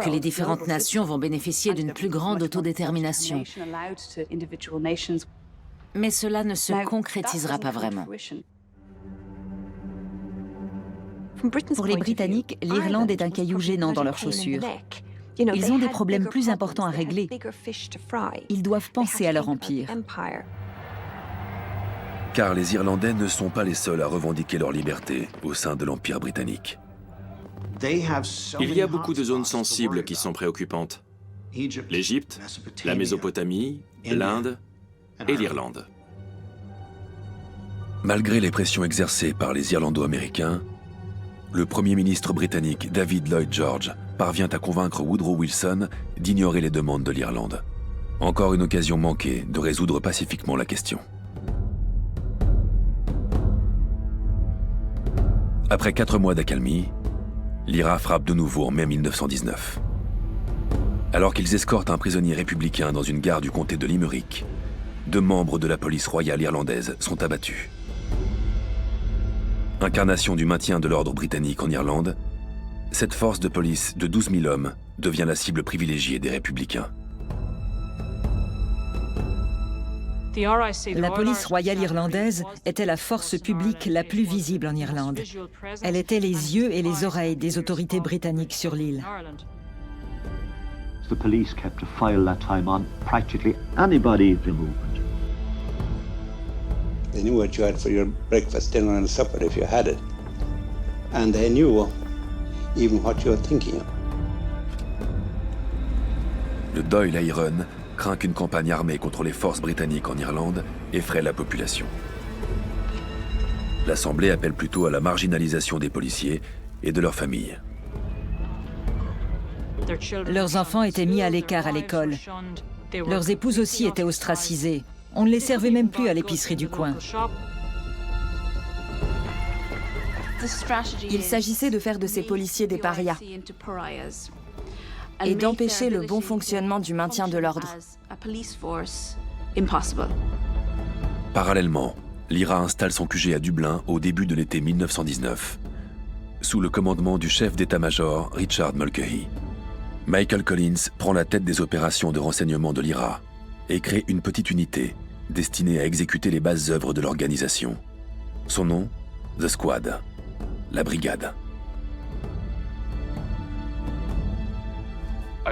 que les différentes nations vont bénéficier d'une plus grande autodétermination. Mais cela ne se concrétisera pas vraiment. Pour les Britanniques, l'Irlande est un caillou gênant dans leurs chaussures. Ils ont des problèmes plus importants à régler. Ils doivent penser à leur empire. Car les Irlandais ne sont pas les seuls à revendiquer leur liberté au sein de l'Empire britannique. Il y a beaucoup de zones sensibles qui sont préoccupantes. L'Égypte, la Mésopotamie, l'Inde et l'Irlande. Malgré les pressions exercées par les Irlando-Américains, le Premier ministre britannique David Lloyd George parvient à convaincre Woodrow Wilson d'ignorer les demandes de l'Irlande. Encore une occasion manquée de résoudre pacifiquement la question. Après 4 mois d'accalmie, l'IRA frappe de nouveau en mai 1919. Alors qu'ils escortent un prisonnier républicain dans une gare du comté de Limerick, 2 membres de la police royale irlandaise sont abattus. Incarnation du maintien de l'ordre britannique en Irlande, cette force de police de 12 000 hommes devient la cible privilégiée des républicains. La police royale irlandaise était la force publique la plus visible en Irlande. Elle était les yeux et les oreilles des autorités britanniques sur l'île. The police kept a file that time on practically anybody removed. They knew what you had for your breakfast, dinner and supper if you had it. And they knew even what you were thinking of. Le Dáil Éireann craint qu'une campagne armée contre les forces britanniques en Irlande effraie la population. L'Assemblée appelle plutôt à la marginalisation des policiers et de leurs familles. Leurs enfants étaient mis à l'écart à l'école. Leurs épouses aussi étaient ostracisées. On ne les servait même plus à l'épicerie du coin. Il s'agissait de faire de ces policiers des parias et d'empêcher le bon fonctionnement du maintien de l'ordre. Parallèlement, l'IRA installe son QG à Dublin au début de l'été 1919, sous le commandement du chef d'état-major Richard Mulcahy. Michael Collins prend la tête des opérations de renseignement de l'IRA et crée une petite unité destinée à exécuter les bases œuvres de l'organisation. Son nom, The Squad, la brigade.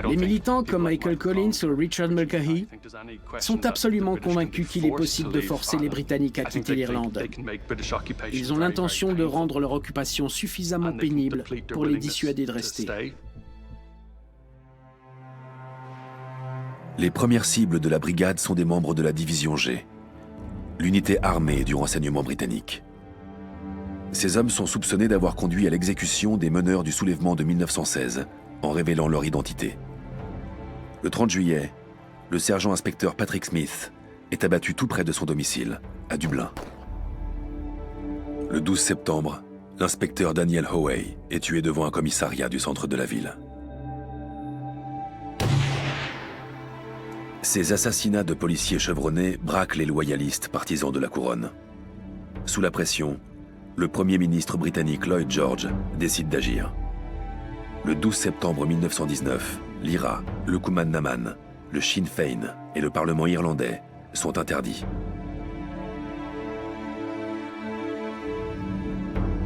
Les militants comme Michael Collins ou Richard Mulcahy sont absolument convaincus qu'il est possible de forcer les Britanniques à quitter l'Irlande. Ils ont l'intention de rendre leur occupation suffisamment pénible pour les dissuader de rester. Les premières cibles de la brigade sont des membres de la division G, l'unité armée du renseignement britannique. Ces hommes sont soupçonnés d'avoir conduit à l'exécution des meneurs du soulèvement de 1916, en révélant leur identité. Le 30 juillet, le sergent-inspecteur Patrick Smith est abattu tout près de son domicile, à Dublin. Le 12 septembre, l'inspecteur Daniel Howey est tué devant un commissariat du centre de la ville. Ces assassinats de policiers chevronnés braquent les loyalistes partisans de la couronne. Sous la pression, le Premier ministre britannique Lloyd George décide d'agir. Le 12 septembre 1919, l'IRA, le Cumann na mBan, le Sinn Féin et le Parlement irlandais sont interdits.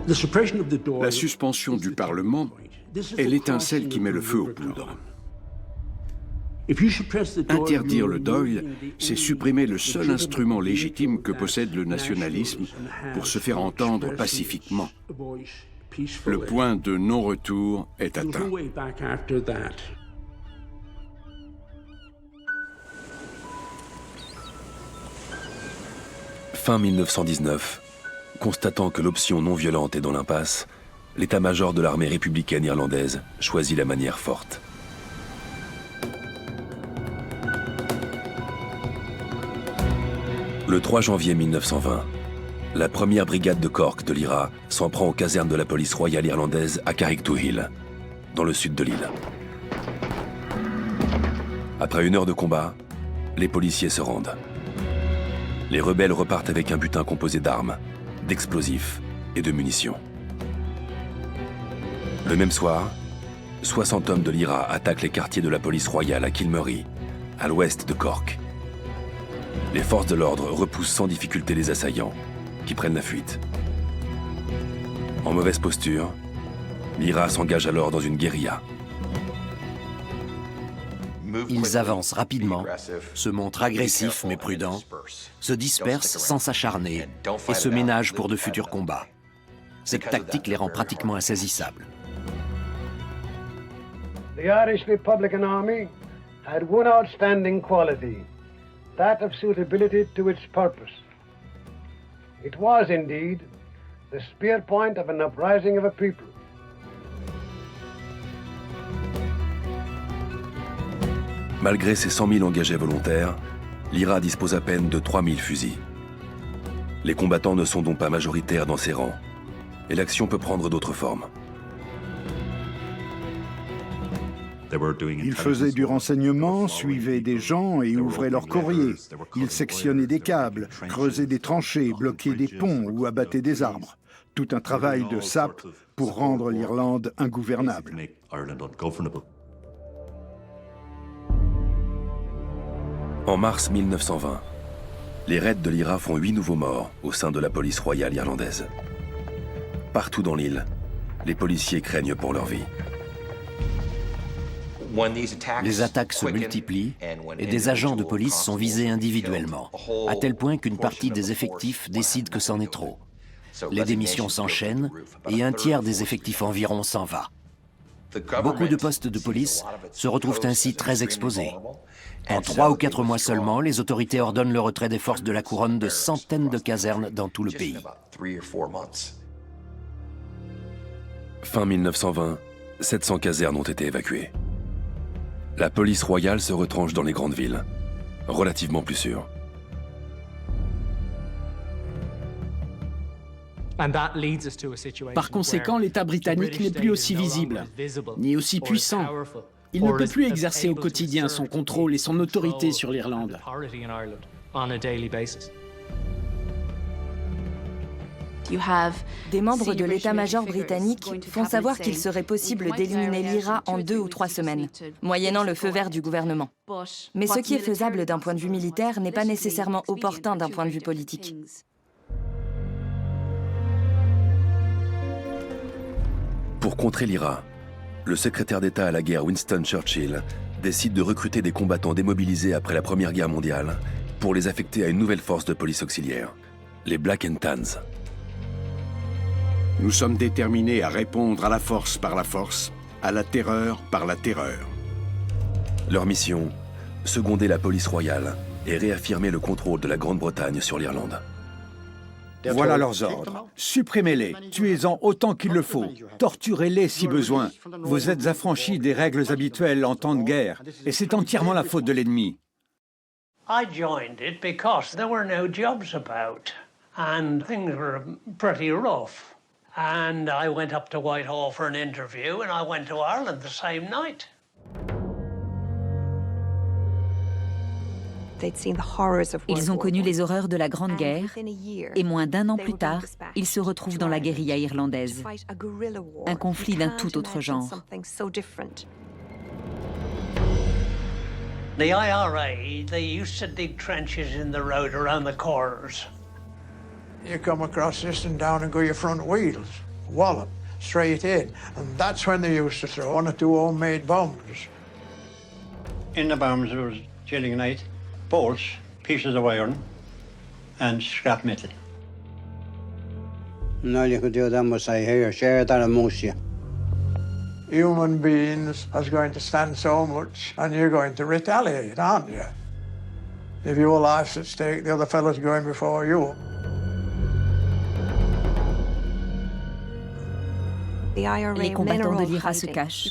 La suspension du Parlement est l'étincelle qui met le feu aux poudres. Interdire le Dáil, c'est supprimer le seul instrument légitime que possède le nationalisme pour se faire entendre pacifiquement. Le point de non-retour est atteint. Fin 1919, constatant que l'option non violente est dans l'impasse, l'état-major de l'armée républicaine irlandaise choisit la manière forte. Le 3 janvier 1920, la première brigade de Cork de l'IRA s'en prend aux casernes de la police royale irlandaise à Carrick-to-Hill, dans le sud de l'île. Après 1 heure de combat, les policiers se rendent. Les rebelles repartent avec un butin composé d'armes, d'explosifs et de munitions. Le même soir, 60 hommes de l'IRA attaquent les quartiers de la police royale à Kilmurry, à l'ouest de Cork. Les forces de l'ordre repoussent sans difficulté les assaillants, qui prennent la fuite. En mauvaise posture, l'IRA s'engage alors dans une guérilla. Ils avancent rapidement, se montrent agressifs mais prudents, se dispersent sans s'acharner et se ménagent pour de futurs combats. Cette tactique les rend pratiquement insaisissables. The Irish Republican Army had one outstanding quality, that of suitability to its purpose. It was indeed the spear point of an uprising of a people. Malgré ses 100 000 engagés volontaires, l'IRA dispose à peine de 3 000 fusils. Les combattants ne sont donc pas majoritaires dans ses rangs, et l'action peut prendre d'autres formes. Ils faisaient du renseignement, suivaient des gens et ouvraient leur courrier. Ils sectionnaient des câbles, creusaient des tranchées, bloquaient des ponts ou abattaient des arbres. Tout un travail de sape pour rendre l'Irlande ingouvernable. En mars 1920, les raids de l'IRA font 8 nouveaux morts au sein de la police royale irlandaise. Partout dans l'île, les policiers craignent pour leur vie. Les attaques se multiplient et des agents de police sont visés individuellement, à tel point qu'une partie des effectifs décide que c'en est trop. Les démissions s'enchaînent et un tiers des effectifs environ s'en va. Beaucoup de postes de police se retrouvent ainsi très exposés. En 3 ou 4 mois seulement, les autorités ordonnent le retrait des forces de la couronne de centaines de casernes dans tout le pays. Fin 1920, 700 casernes ont été évacuées. La police royale se retranche dans les grandes villes, relativement plus sûres. Par conséquent, l'État britannique n'est plus aussi visible, ni aussi puissant. Il ne peut plus exercer au quotidien son contrôle et son autorité sur l'Irlande. Des membres de l'état-major britannique font savoir qu'il serait possible d'éliminer l'IRA en 2 ou 3 semaines, moyennant le feu vert du gouvernement. Mais ce qui est faisable d'un point de vue militaire n'est pas nécessairement opportun d'un point de vue politique. Pour contrer l'IRA, le secrétaire d'État à la guerre Winston Churchill décide de recruter des combattants démobilisés après la Première Guerre mondiale pour les affecter à une nouvelle force de police auxiliaire, les Black and Tans. Nous sommes déterminés à répondre à la force par la force, à la terreur par la terreur. Leur mission, seconder la police royale et réaffirmer le contrôle de la Grande-Bretagne sur l'Irlande. Voilà leurs ordres. Supprimez-les, tuez-en autant qu'il le faut, torturez-les si besoin. Vous êtes affranchis des règles habituelles en temps de guerre, et c'est entièrement la faute de l'ennemi. I joined it because there were no jobs about, and things were pretty rough. And I went up to Whitehall for an interview, and I went to Ireland the same night. Ils ont connu les horreurs de la Grande Guerre et moins d'1 an plus tard, ils se retrouvent dans la guérilla irlandaise. Un conflit d'un tout autre genre. The IRA, they used to dig trenches in the road around the corners. You come across this and down and go your front wheels. Wallop, straight in. And that's when they used to throw 1 or 2 homemade bombs. In the bombs there was gillinganite, bolts, pieces of iron, and scrap metal. And all you could do then was say, here, share that amongst you. Human beings are going to stand so much, and you're going to retaliate, aren't you? If your life's at stake, the other fella's going before you. Les combattants de l'IRA se cachent,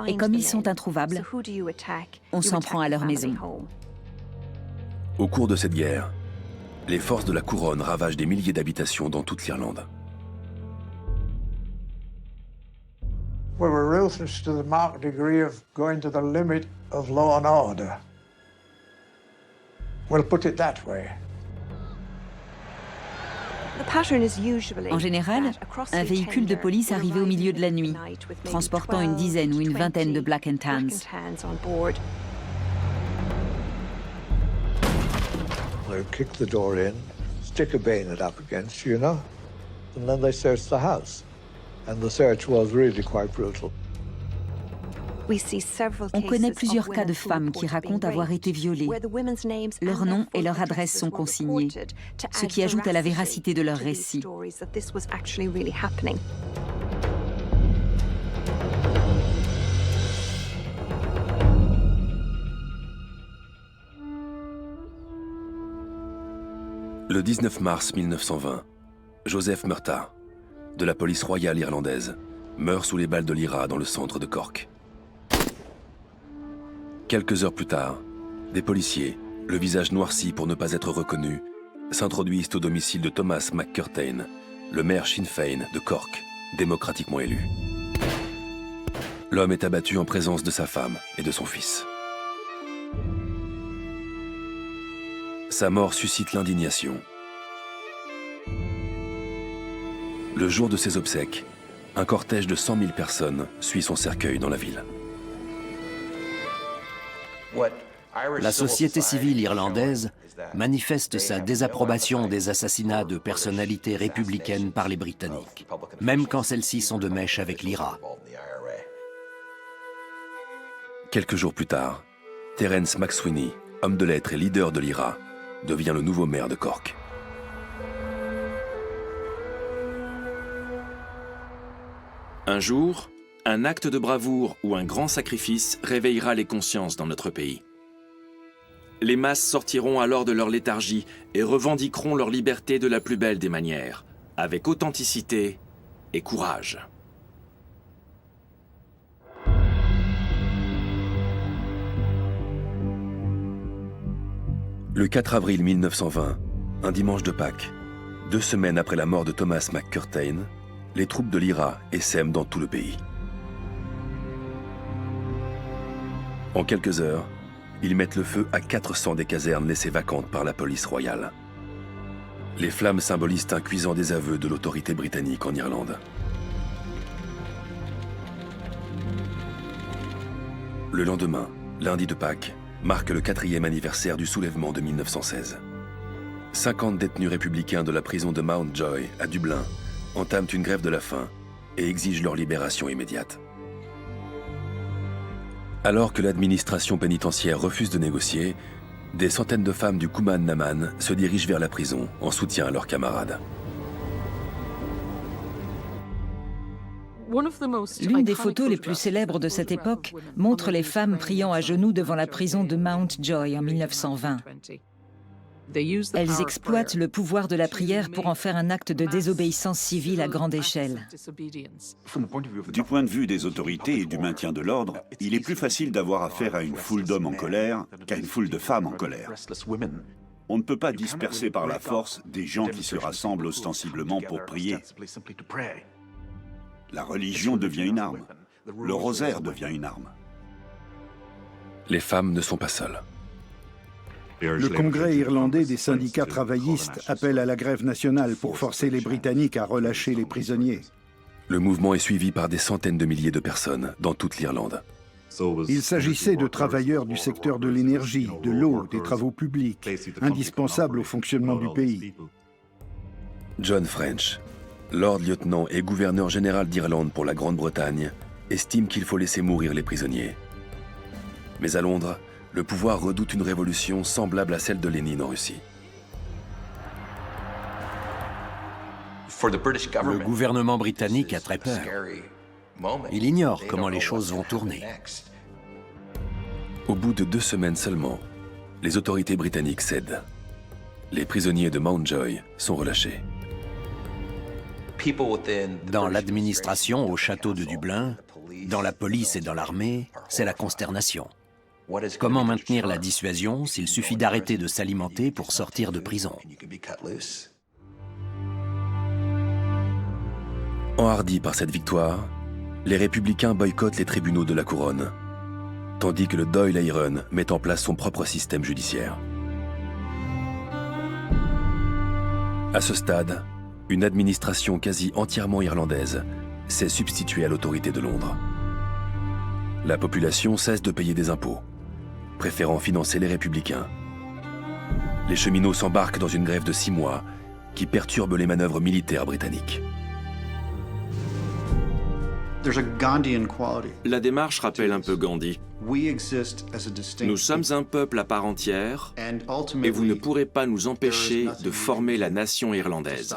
et comme ils sont introuvables, on s'en prend à leur maison. Au cours de cette guerre, les forces de la couronne ravagent des milliers d'habitations dans toute l'Irlande. We were ruthless to the marked degree of going to the limit of law and order. We'll put it that way. En général, un véhicule de police arrivait au milieu de la nuit, transportant une dizaine ou une vingtaine de Black and Tans. They'll kick the door in, stick a bayonet up against you, and then they search the house. And the search was really quite brutal. On connaît plusieurs cas de femmes qui racontent avoir été violées. Leurs noms et leur adresse sont consignés, ce qui ajoute à la véracité de leur récit. Le 19 mars 1920, Joseph Murtagh, de la police royale irlandaise, meurt sous les balles de l'IRA dans le centre de Cork. Quelques heures plus tard, des policiers, le visage noirci pour ne pas être reconnus, s'introduisent au domicile de Thomas McCurtain, le maire Sinn Féin de Cork, démocratiquement élu. L'homme est abattu en présence de sa femme et de son fils. Sa mort suscite l'indignation. Le jour de ses obsèques, un cortège de 100 000 personnes suit son cercueil dans la ville. La société civile irlandaise manifeste sa désapprobation des assassinats de personnalités républicaines par les Britanniques, même quand celles-ci sont de mèche avec l'IRA. Quelques jours plus tard, Terence McSweeney, homme de lettres et leader de l'IRA, devient le nouveau maire de Cork. Un jour, un acte de bravoure ou un grand sacrifice réveillera les consciences dans notre pays. Les masses sortiront alors de leur léthargie et revendiqueront leur liberté de la plus belle des manières, avec authenticité et courage. Le 4 avril 1920, un dimanche de Pâques, 2 semaines après la mort de Thomas McCurtain, les troupes de l'IRA essaiment dans tout le pays. En quelques heures, ils mettent le feu à 400 des casernes laissées vacantes par la police royale. Les flammes symbolisent un cuisant désaveu de l'autorité britannique en Irlande. Le lendemain, lundi de Pâques, marque le 4e anniversaire du soulèvement de 1916. 50 détenus républicains de la prison de Mountjoy, à Dublin, entament une grève de la faim et exigent leur libération immédiate. Alors que l'administration pénitentiaire refuse de négocier, des centaines de femmes du Cumann na mBan se dirigent vers la prison en soutien à leurs camarades. L'une des photos les plus célèbres de cette époque montre les femmes priant à genoux devant la prison de Mountjoy en 1920. Elles exploitent le pouvoir de la prière pour en faire un acte de désobéissance civile à grande échelle. Du point de vue des autorités et du maintien de l'ordre, il est plus facile d'avoir affaire à une foule d'hommes en colère qu'à une foule de femmes en colère. On ne peut pas disperser par la force des gens qui se rassemblent ostensiblement pour prier. La religion devient une arme. Le rosaire devient une arme. Les femmes ne sont pas seules. Le Congrès irlandais des syndicats travaillistes appelle à la grève nationale pour forcer les Britanniques à relâcher les prisonniers. Le mouvement est suivi par des centaines de milliers de personnes dans toute l'Irlande. Il s'agissait de travailleurs du secteur de l'énergie, de l'eau, des travaux publics, indispensables au fonctionnement du pays. John French, Lord Lieutenant et gouverneur général d'Irlande pour la Grande-Bretagne, estime qu'il faut laisser mourir les prisonniers. Mais à Londres, le pouvoir redoute une révolution semblable à celle de Lénine en Russie. Le gouvernement britannique a très peur. Il ignore comment les choses vont tourner. Au bout de 2 semaines seulement, les autorités britanniques cèdent. Les prisonniers de Mountjoy sont relâchés. Dans l'administration au château de Dublin, dans la police et dans l'armée, c'est la consternation. Comment maintenir la dissuasion s'il suffit d'arrêter de s'alimenter pour sortir de prison? Enhardis par cette victoire, les républicains boycottent les tribunaux de la couronne, tandis que le Dáil Éireann met en place son propre système judiciaire. À ce stade, Une administration quasi entièrement irlandaise s'est substituée à l'autorité de Londres. La population cesse de payer des impôts, préférant financer les républicains. Les cheminots s'embarquent dans une grève de 6 mois qui perturbe les manœuvres militaires britanniques. La démarche rappelle un peu Gandhi. Nous sommes un peuple à part entière et vous ne pourrez pas nous empêcher de former la nation irlandaise.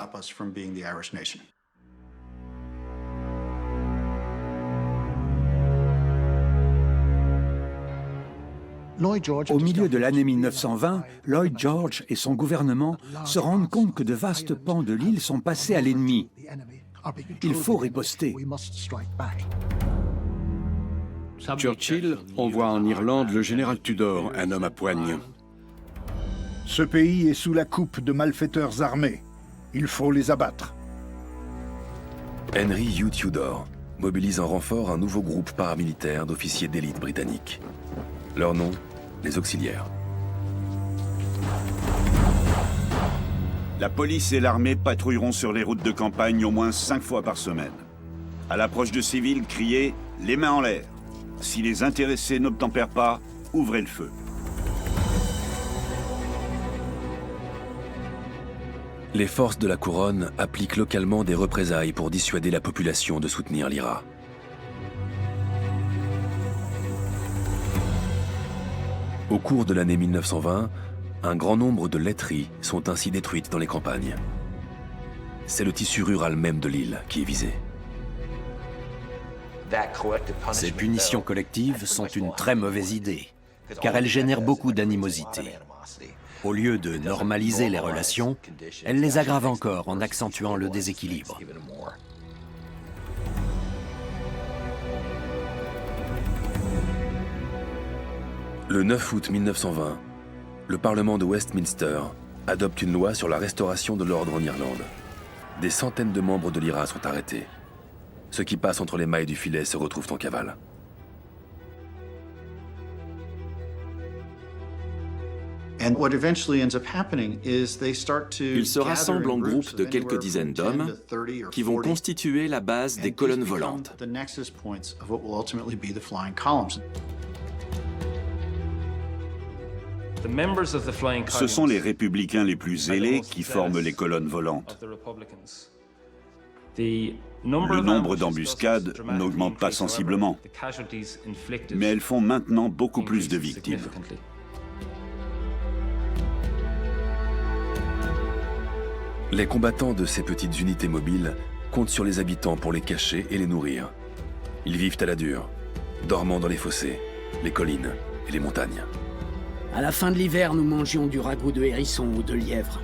Au milieu de l'année 1920, Lloyd George et son gouvernement se rendent compte que de vastes pans de l'île sont passés à l'ennemi. Il faut riposter. Churchill envoie en Irlande le général Tudor, un homme à poigne. Ce pays est sous la coupe de malfaiteurs armés. Il faut les abattre. Henry Hugh Tudor mobilise en renfort un nouveau groupe paramilitaire d'officiers d'élite britanniques. Leur nom, les Auxiliaires. La police et l'armée patrouilleront sur les routes de campagne au moins 5 fois par semaine. À l'approche de civils, criez « les mains en l'air ». Si les intéressés n'obtempèrent pas, ouvrez le feu. Les forces de la couronne appliquent localement des représailles pour dissuader la population de soutenir l'IRA. Au cours de l'année 1920, un grand nombre de laiteries sont ainsi détruites dans les campagnes. C'est le tissu rural même de l'île qui est visé. Ces punitions collectives sont une très mauvaise idée, car elles génèrent beaucoup d'animosité. Au lieu de normaliser les relations, elles les aggravent encore en accentuant le déséquilibre. Le 9 août 1920, le Parlement de Westminster adopte une loi sur la restauration de l'ordre en Irlande. Des centaines de membres de l'IRA sont arrêtés. Ceux qui passent entre les mailles du filet se retrouvent en cavale. Ils se rassemblent en groupes de quelques dizaines d'hommes qui vont constituer la base des colonnes volantes. Ce sont les républicains les plus zélés qui forment les colonnes volantes. Le nombre d'embuscades n'augmente pas sensiblement, mais elles font maintenant beaucoup plus de victimes. Les combattants de ces petites unités mobiles comptent sur les habitants pour les cacher et les nourrir. Ils vivent à la dure, dormant dans les fossés, les collines et les montagnes. À la fin de l'hiver, nous mangions du ragoût de hérisson ou de lièvre.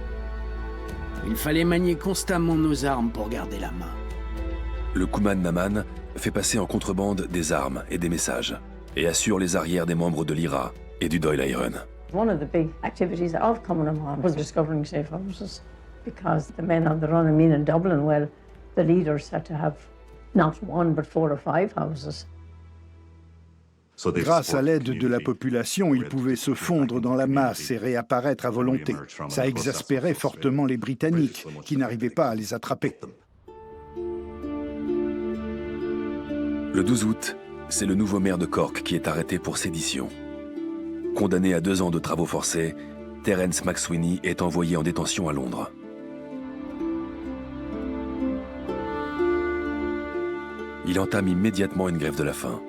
Il fallait manier constamment nos armes pour garder la main. Le Cumann Naman fait passer en contrebande des armes et des messages et assure les arrières des membres de l'IRA et du Dáil Éireann. One of the big activities of Cumann Naman was discovering safe houses, because the men on the Runnymede in Dublin, well, the leaders had to have not 1 but 4 or 5 houses. Grâce à l'aide de la population, ils pouvaient se fondre dans la masse et réapparaître à volonté. Ça exaspérait fortement les Britanniques, qui n'arrivaient pas à les attraper. Le 12 août, c'est le nouveau maire de Cork qui est arrêté pour sédition. Condamné à 2 ans de travaux forcés, Terence McSweeney est envoyé en détention à Londres. Il entame immédiatement une grève de la faim.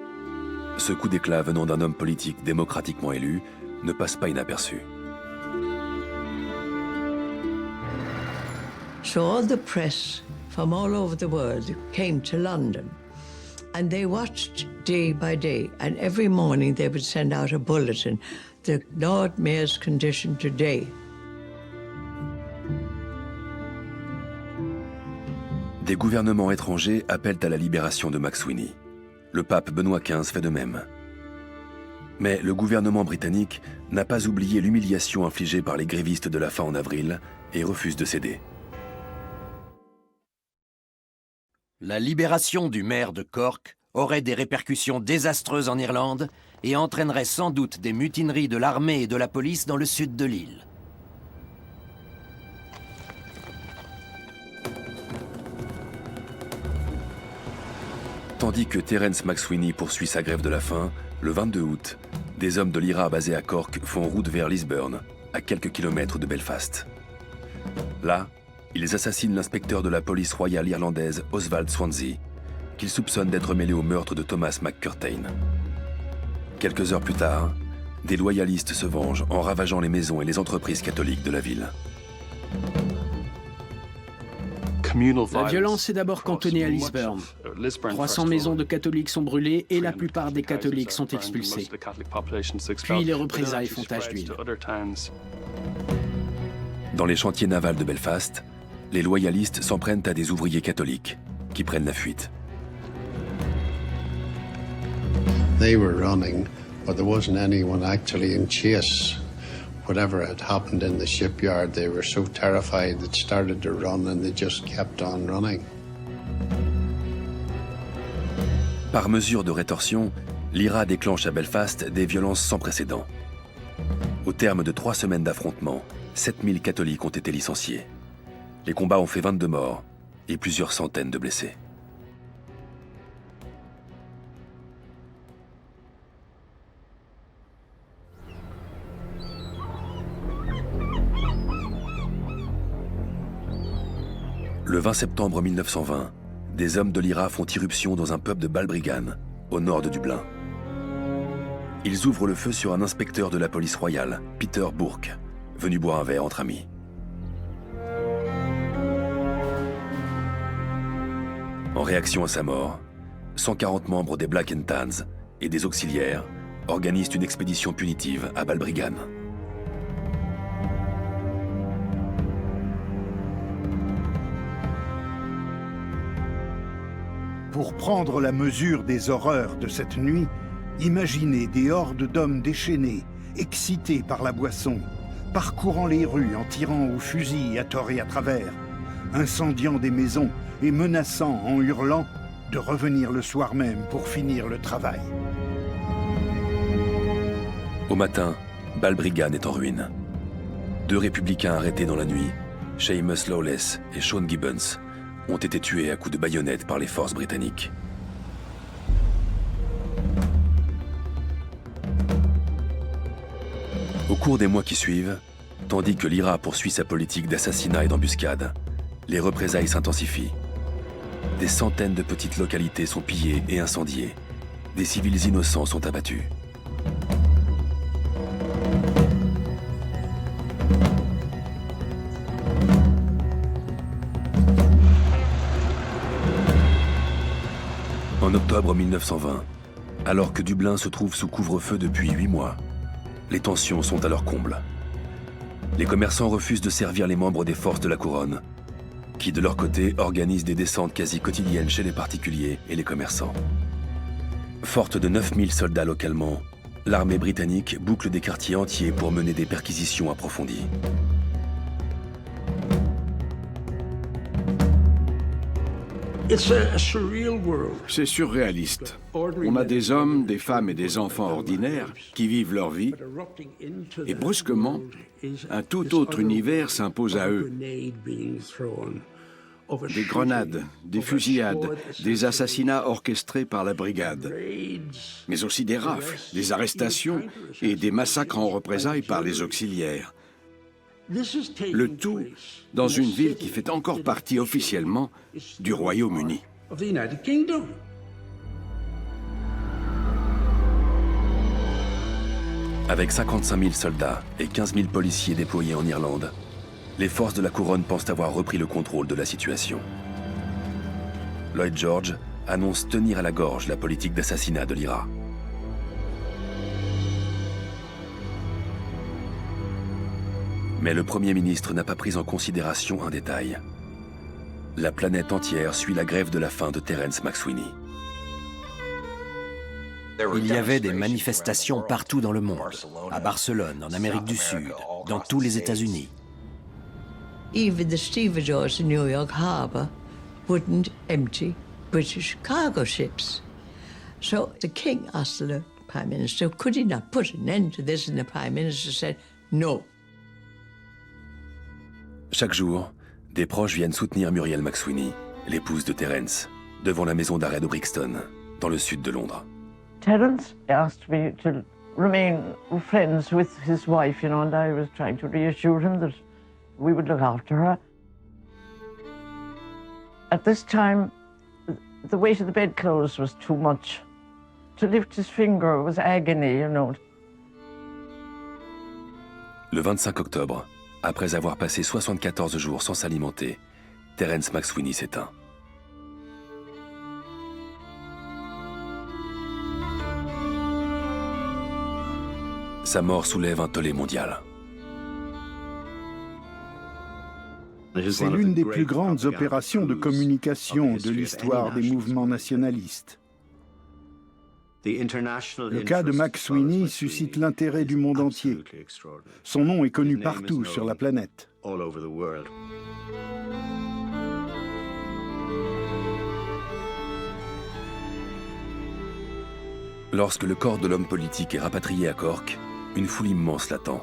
Ce coup d'éclat venant d'un homme politique démocratiquement élu ne passe pas inaperçu. So all the press from all over the world came to London, and they watched day by day, and every morning they would send out a bulletin, the Lord Mayor's condition today. Des gouvernements étrangers appellent à la libération de McSweeney. Le pape Benoît XV fait de même. Mais le gouvernement britannique n'a pas oublié l'humiliation infligée par les grévistes de la faim en avril et refuse de céder. La libération du maire de Cork aurait des répercussions désastreuses en Irlande et entraînerait sans doute des mutineries de l'armée et de la police dans le sud de l'île. Tandis que Terence McSweeney poursuit sa grève de la faim, le 22 août, des hommes de l'IRA basés à Cork font route vers Lisburn, à quelques kilomètres de Belfast. Là, ils assassinent l'inspecteur de la police royale irlandaise Oswald Swansea, qu'ils soupçonnent d'être mêlé au meurtre de Thomas McCurtain. Quelques heures plus tard, des loyalistes se vengent en ravageant les maisons et les entreprises catholiques de la ville. La violence est d'abord cantonnée à Lisburn. 300 maisons de catholiques sont brûlées et la plupart des catholiques sont expulsés. Puis les représailles font tache d'huile. Dans les chantiers navals de Belfast, les loyalistes s'en prennent à des ouvriers catholiques qui prennent la fuite. They were running, but there wasn't anyone actually in chase. Whatever had happened in the shipyard, they were so terrified they started to run and they just kept on running. Par mesure de rétorsion, l'IRA déclenche à Belfast des violences sans précédent. Au terme de 3 semaines d'affrontements, 7000 catholiques ont été licenciés. Les combats ont fait 22 morts et plusieurs centaines de blessés. Le 20 septembre 1920, des hommes de l'IRA font irruption dans un pub de Balbriggan, au nord de Dublin. Ils ouvrent le feu sur un inspecteur de la police royale, Peter Bourke, venu boire un verre entre amis. En réaction à sa mort, 140 membres des Black and Tans et des auxiliaires organisent une expédition punitive à Balbriggan. Pour prendre la mesure des horreurs de cette nuit, imaginez des hordes d'hommes déchaînés, excités par la boisson, parcourant les rues en tirant au fusil à tort et à travers, incendiant des maisons et menaçant en hurlant de revenir le soir même pour finir le travail. Au matin, Balbriggan est en ruine. 2 républicains arrêtés dans la nuit, Seamus Lawless et Sean Gibbons, ont été tués à coups de baïonnette par les forces britanniques. Au cours des mois qui suivent, tandis que l'IRA poursuit sa politique d'assassinat et d'embuscade, les représailles s'intensifient. Des centaines de petites localités sont pillées et incendiées. Des civils innocents sont abattus. En octobre 1920, alors que Dublin se trouve sous couvre-feu depuis 8 mois, les tensions sont à leur comble. Les commerçants refusent de servir les membres des forces de la couronne, qui de leur côté organisent des descentes quasi quotidiennes chez les particuliers et les commerçants. Forte de 9000 soldats localement, l'armée britannique boucle des quartiers entiers pour mener des perquisitions approfondies. C'est surréaliste. On a des hommes, des femmes et des enfants ordinaires qui vivent leur vie, et brusquement, un tout autre univers s'impose à eux. Des grenades, des fusillades, des assassinats orchestrés par la brigade, mais aussi des rafles, des arrestations et des massacres en représailles par les auxiliaires. Le tout dans une ville qui fait encore partie officiellement du Royaume-Uni. Avec 55 000 soldats et 15 000 policiers déployés en Irlande, les forces de la couronne pensent avoir repris le contrôle de la situation. Lloyd George annonce tenir à la gorge la politique d'assassinat de l'IRA. Mais le Premier ministre n'a pas pris en considération un détail. La planète entière suit la grève de la faim de Terence McSweeney. Il y avait des manifestations partout dans le monde, à Barcelone, en Amérique du Sud, dans tous les États-Unis. Even the stevedores in New York Harbor wouldn't empty British cargo ships. So the king asked the Prime Minister, could he not put an end to this? And the Prime Minister said, no. Chaque jour, des proches viennent soutenir Muriel McSweeney, l'épouse de Terence, devant la maison d'arrêt de Brixton, dans le sud de Londres. Terence asked me to remain friends with his wife, you know, and I was trying to reassure him that we would look after her. At this time, the weight of the bedclothes was too much. To lift his finger was agony, you know. Le 25 octobre, après avoir passé 74 jours sans s'alimenter, Terence McSweeney s'éteint. Sa mort soulève un tollé mondial. C'est l'une des plus grandes opérations de communication de l'histoire des mouvements nationalistes. Le cas de McSweeney suscite l'intérêt du monde entier. Son nom est connu partout sur la planète. Lorsque le corps de l'homme politique est rapatrié à Cork, une foule immense l'attend.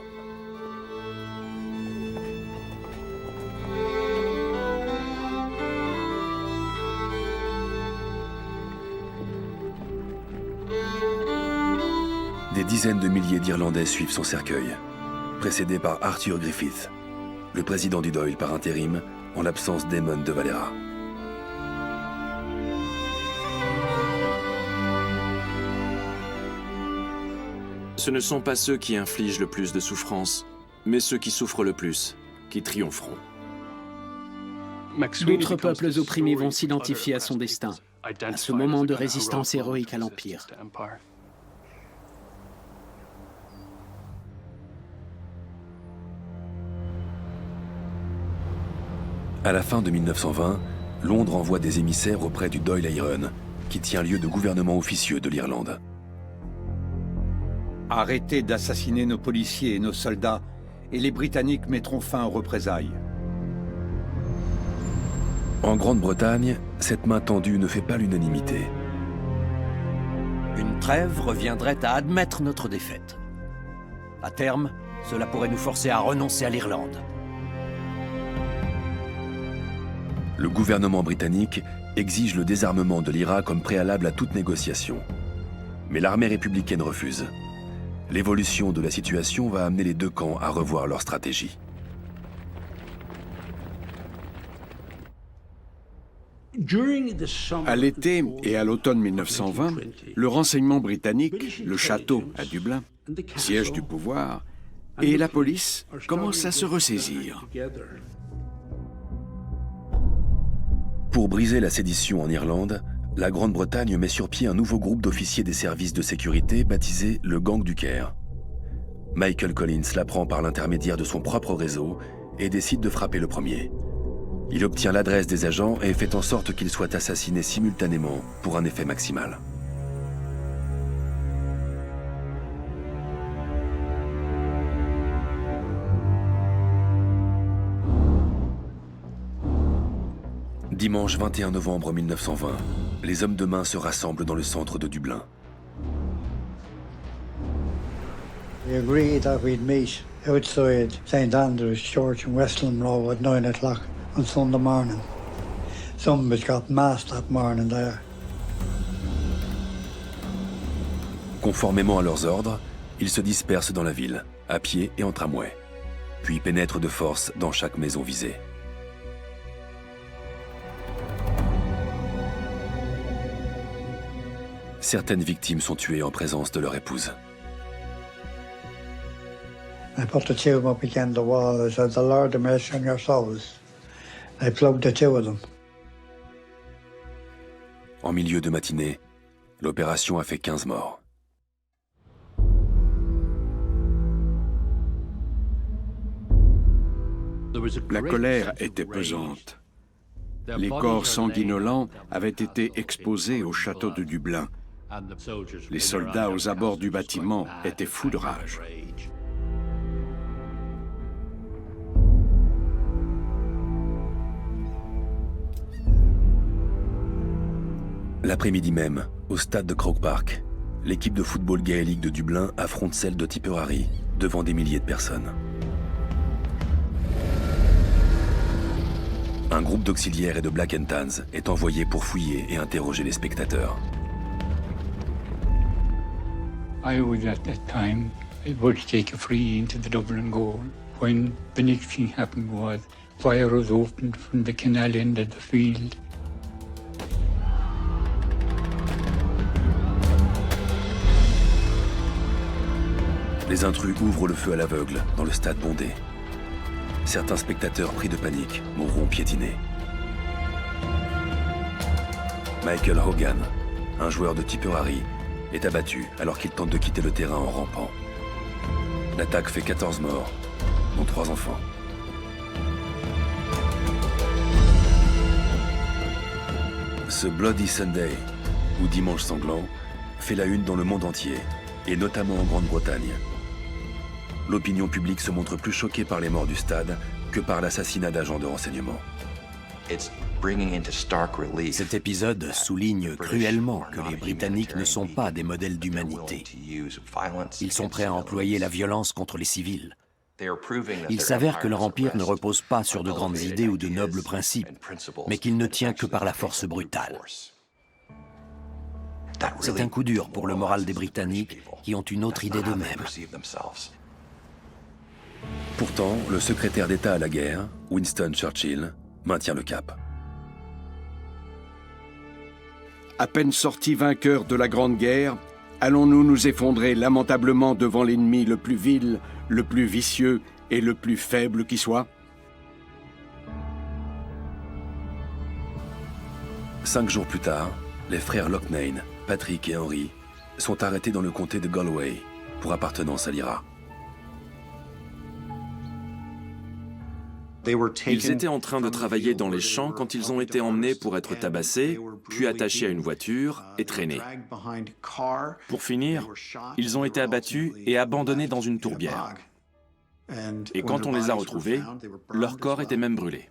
Des dizaines de milliers d'Irlandais suivent son cercueil, précédé par Arthur Griffith, le président du Dáil par intérim, en l'absence d'Eamon de Valera. Ce ne sont pas ceux qui infligent le plus de souffrance, mais ceux qui souffrent le plus, qui triompheront. D'autres peuples opprimés vont s'identifier à son destin, à ce moment de résistance héroïque à l'Empire. À la fin de 1920, Londres envoie des émissaires auprès du Dáil Éireann, qui tient lieu de gouvernement officieux de l'Irlande. Arrêtez d'assassiner nos policiers et nos soldats, et les Britanniques mettront fin aux représailles. En Grande-Bretagne, cette main tendue ne fait pas l'unanimité. Une trêve reviendrait à admettre notre défaite. À terme, cela pourrait nous forcer à renoncer à l'Irlande. Le gouvernement britannique exige le désarmement de l'IRA comme préalable à toute négociation. Mais l'armée républicaine refuse. L'évolution de la situation va amener les deux camps à revoir leur stratégie. À l'été et à l'automne 1920, le renseignement britannique, le château à Dublin, siège du pouvoir, et la police commencent à se ressaisir. Pour briser la sédition en Irlande, la Grande-Bretagne met sur pied un nouveau groupe d'officiers des services de sécurité baptisé le Gang du Caire. Michael Collins l'apprend par l'intermédiaire de son propre réseau et décide de frapper le premier. Il obtient l'adresse des agents et fait en sorte qu'ils soient assassinés simultanément pour un effet maximal. Dimanche 21 novembre 1920, les hommes de main se rassemblent dans le centre de Dublin. We agreed that we'd meet outside St. Andrew's Church in Westland Row at 9 o'clock on Sunday morning. Some of us got mass that morning there. Conformément à leurs ordres, ils se dispersent dans la ville, à pied et en tramway, puis pénètrent de force dans chaque maison visée. Certaines victimes sont tuées en présence de leur épouse. I put the two up against the wall. I said, "The Lord have mercy on your souls." I plugged the two of them. En milieu de matinée, l'opération a fait 15 morts. La colère était pesante. Les corps sanguinolents avaient été exposés au château de Dublin. Les soldats aux abords du bâtiment étaient fous de rage. L'après-midi même, au stade de Croke Park, l'équipe de football gaélique de Dublin affronte celle de Tipperary, devant des milliers de personnes. Un groupe d'auxiliaires et de Black and Tans est envoyé pour fouiller et interroger les spectateurs. I was at that time able to take a free into the Dublin goal. When the next thing happened was fire was opened from the canal end of the field. Les intrus ouvrent le feu à l'aveugle dans le stade bondé. Certains spectateurs pris de panique mourront piétinés. Michael Hogan, un joueur de Tipperary, est abattu alors qu'il tente de quitter le terrain en rampant. L'attaque fait 14 morts, dont 3 enfants. Ce Bloody Sunday, ou Dimanche sanglant, fait la une dans le monde entier, et notamment en Grande-Bretagne. L'opinion publique se montre plus choquée par les morts du stade que par l'assassinat d'agents de renseignement. Cet épisode souligne cruellement que les Britanniques ne sont pas des modèles d'humanité. Ils sont prêts à employer la violence contre les civils. Il s'avère que leur empire ne repose pas sur de grandes idées ou de nobles principes, mais qu'il ne tient que par la force brutale. C'est un coup dur pour le moral des Britanniques qui ont une autre idée d'eux-mêmes. Pourtant, le secrétaire d'État à la guerre, Winston Churchill, maintient le cap. À peine sortis vainqueurs de la Grande Guerre, allons-nous nous effondrer lamentablement devant l'ennemi le plus vil, le plus vicieux et le plus faible qui soit? 5 jours plus tard, les frères Loughnane, Patrick et Henry, sont arrêtés dans le comté de Galway pour appartenance à l'IRA. Ils étaient en train de travailler dans les champs quand ils ont été emmenés pour être tabassés, puis attachés à une voiture et traînés. Pour finir, ils ont été abattus et abandonnés dans une tourbière. Et quand on les a retrouvés, leurs corps étaient même brûlés.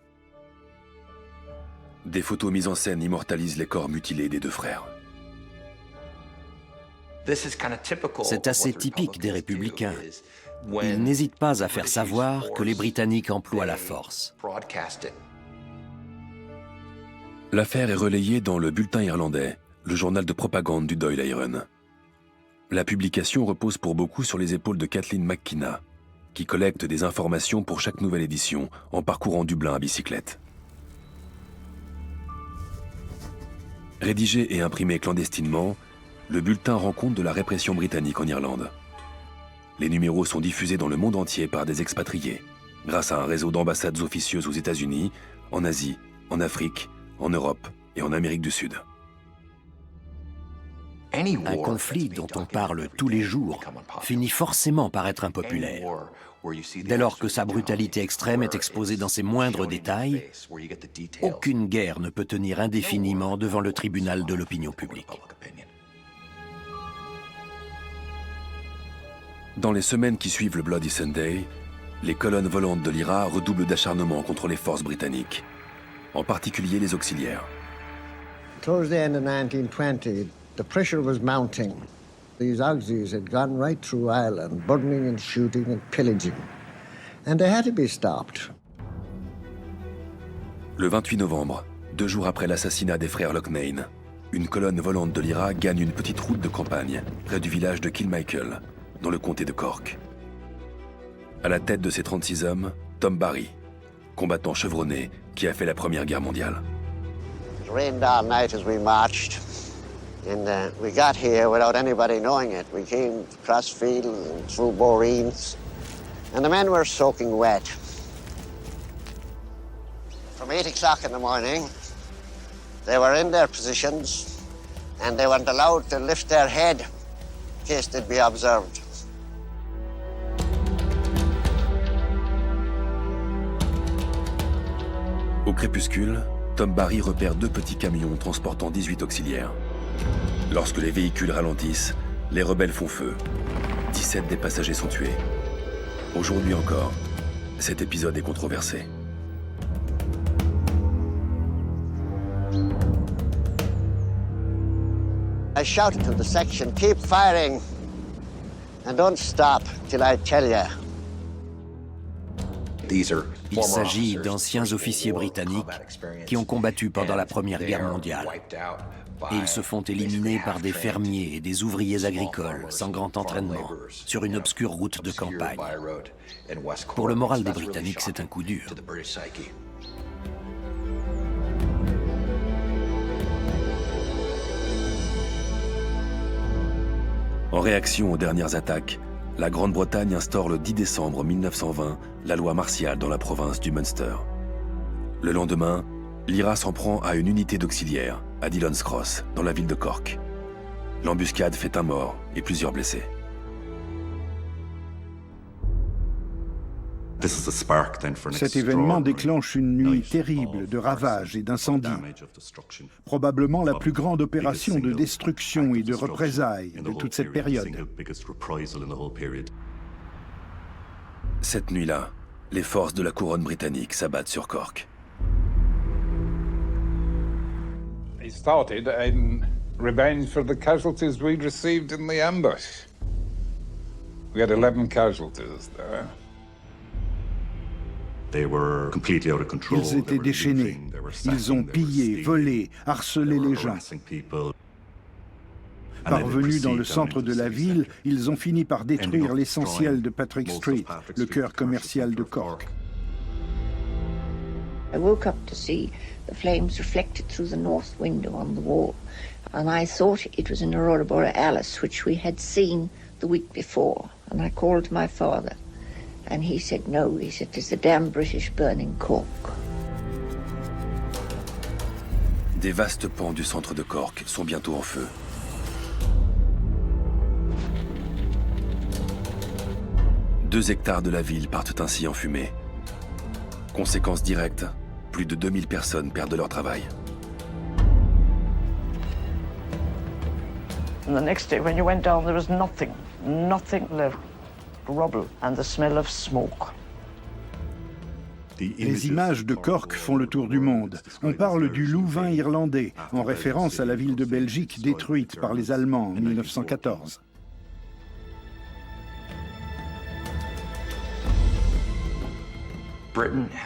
Des photos mises en scène immortalisent les corps mutilés des 2 frères. C'est assez typique des républicains. Ils n'hésitent pas à faire savoir que les Britanniques emploient la force. L'affaire est relayée dans le Bulletin irlandais, le journal de propagande du Dáil Éireann. La publication repose pour beaucoup sur les épaules de Kathleen McKenna, qui collecte des informations pour chaque nouvelle édition en parcourant Dublin à bicyclette. Rédigé et imprimé clandestinement, le bulletin rend compte de la répression britannique en Irlande. Les numéros sont diffusés dans le monde entier par des expatriés, grâce à un réseau d'ambassades officieuses aux États-Unis, en Asie, en Afrique, en Europe et en Amérique du Sud. Un conflit dont on parle tous les jours finit forcément par être impopulaire. Dès lors que sa brutalité extrême est exposée dans ses moindres détails, aucune guerre ne peut tenir indéfiniment devant le tribunal de l'opinion publique. Dans les semaines qui suivent le Bloody Sunday, les colonnes volantes de l'IRA redoublent d'acharnement contre les forces britanniques, en particulier les auxiliaires. Towards the end of 1920, the pressure was mounting. These Auxies had gone right through Ireland, burning and shooting and pillaging. And they had to be stopped. Le 28 novembre, 2 jours après l'assassinat des frères Loughnane, une colonne volante de l'IRA gagne une petite route de campagne, près du village de Kilmichael, dans le comté de Cork. À la tête de ces 36 hommes, Tom Barry, combattant chevronné qui a fait la Première Guerre mondiale. It rained all night as we marched, and we got here without anybody knowing it. We came across fields and through boreens, and the men were soaking wet. From 8 o'clock in the morning, they were in their positions, and they weren't allowed to lift their head in case they'd be observed. Au crépuscule, Tom Barry repère 2 petits camions transportant 18 auxiliaires. Lorsque les véhicules ralentissent, les rebelles font feu. 17 des passagers sont tués. Aujourd'hui encore, cet épisode est controversé. I shouted to the section, keep firing and don't stop till I tell you. Il s'agit d'anciens officiers britanniques qui ont combattu pendant la Première Guerre mondiale. et ils se font éliminer par des fermiers et des ouvriers agricoles sans grand entraînement sur une obscure route de campagne. Pour le moral des Britanniques, c'est un coup dur. En réaction aux dernières attaques, la Grande-Bretagne instaure le 10 décembre 1920 la loi martiale dans la province du Munster. Le lendemain, l'IRA s'en prend à une unité d'auxiliaires, à Dillon's Cross, dans la ville de Cork. L'embuscade fait un mort et plusieurs blessés. Cet événement déclenche une nuit terrible de ravages et d'incendies. Probablement la plus grande opération de destruction et de représailles de toute cette période. Cette nuit-là, les forces de la couronne britannique s'abattent sur Cork. It started in revenge for the casualties we'd received in the ambush. We had 11 casualties there. Ils étaient déchaînés. Ils ont pillé, volé, harcelé les gens. Parvenus dans le centre de la ville, ils ont fini par détruire l'essentiel de Patrick Street, le cœur commercial de Cork. I woke up to see the flames reflected through the north window on the wall, and I thought it was an aurora borealis which we had seen the week before, and I called my father. And he said, no, he said, it's the damn British burning Cork. Des vastes pans du centre de Cork sont bientôt en feu. Deux hectares de la ville partent ainsi en fumée. Conséquence directe, plus de 2000 personnes perdent leur travail. And the next day when you went down, there was nothing left. Rubble and the smell of smoke. Les images de Cork font le tour du monde. On parle du Louvain irlandais, en référence à la ville de Belgique détruite par les Allemands en 1914.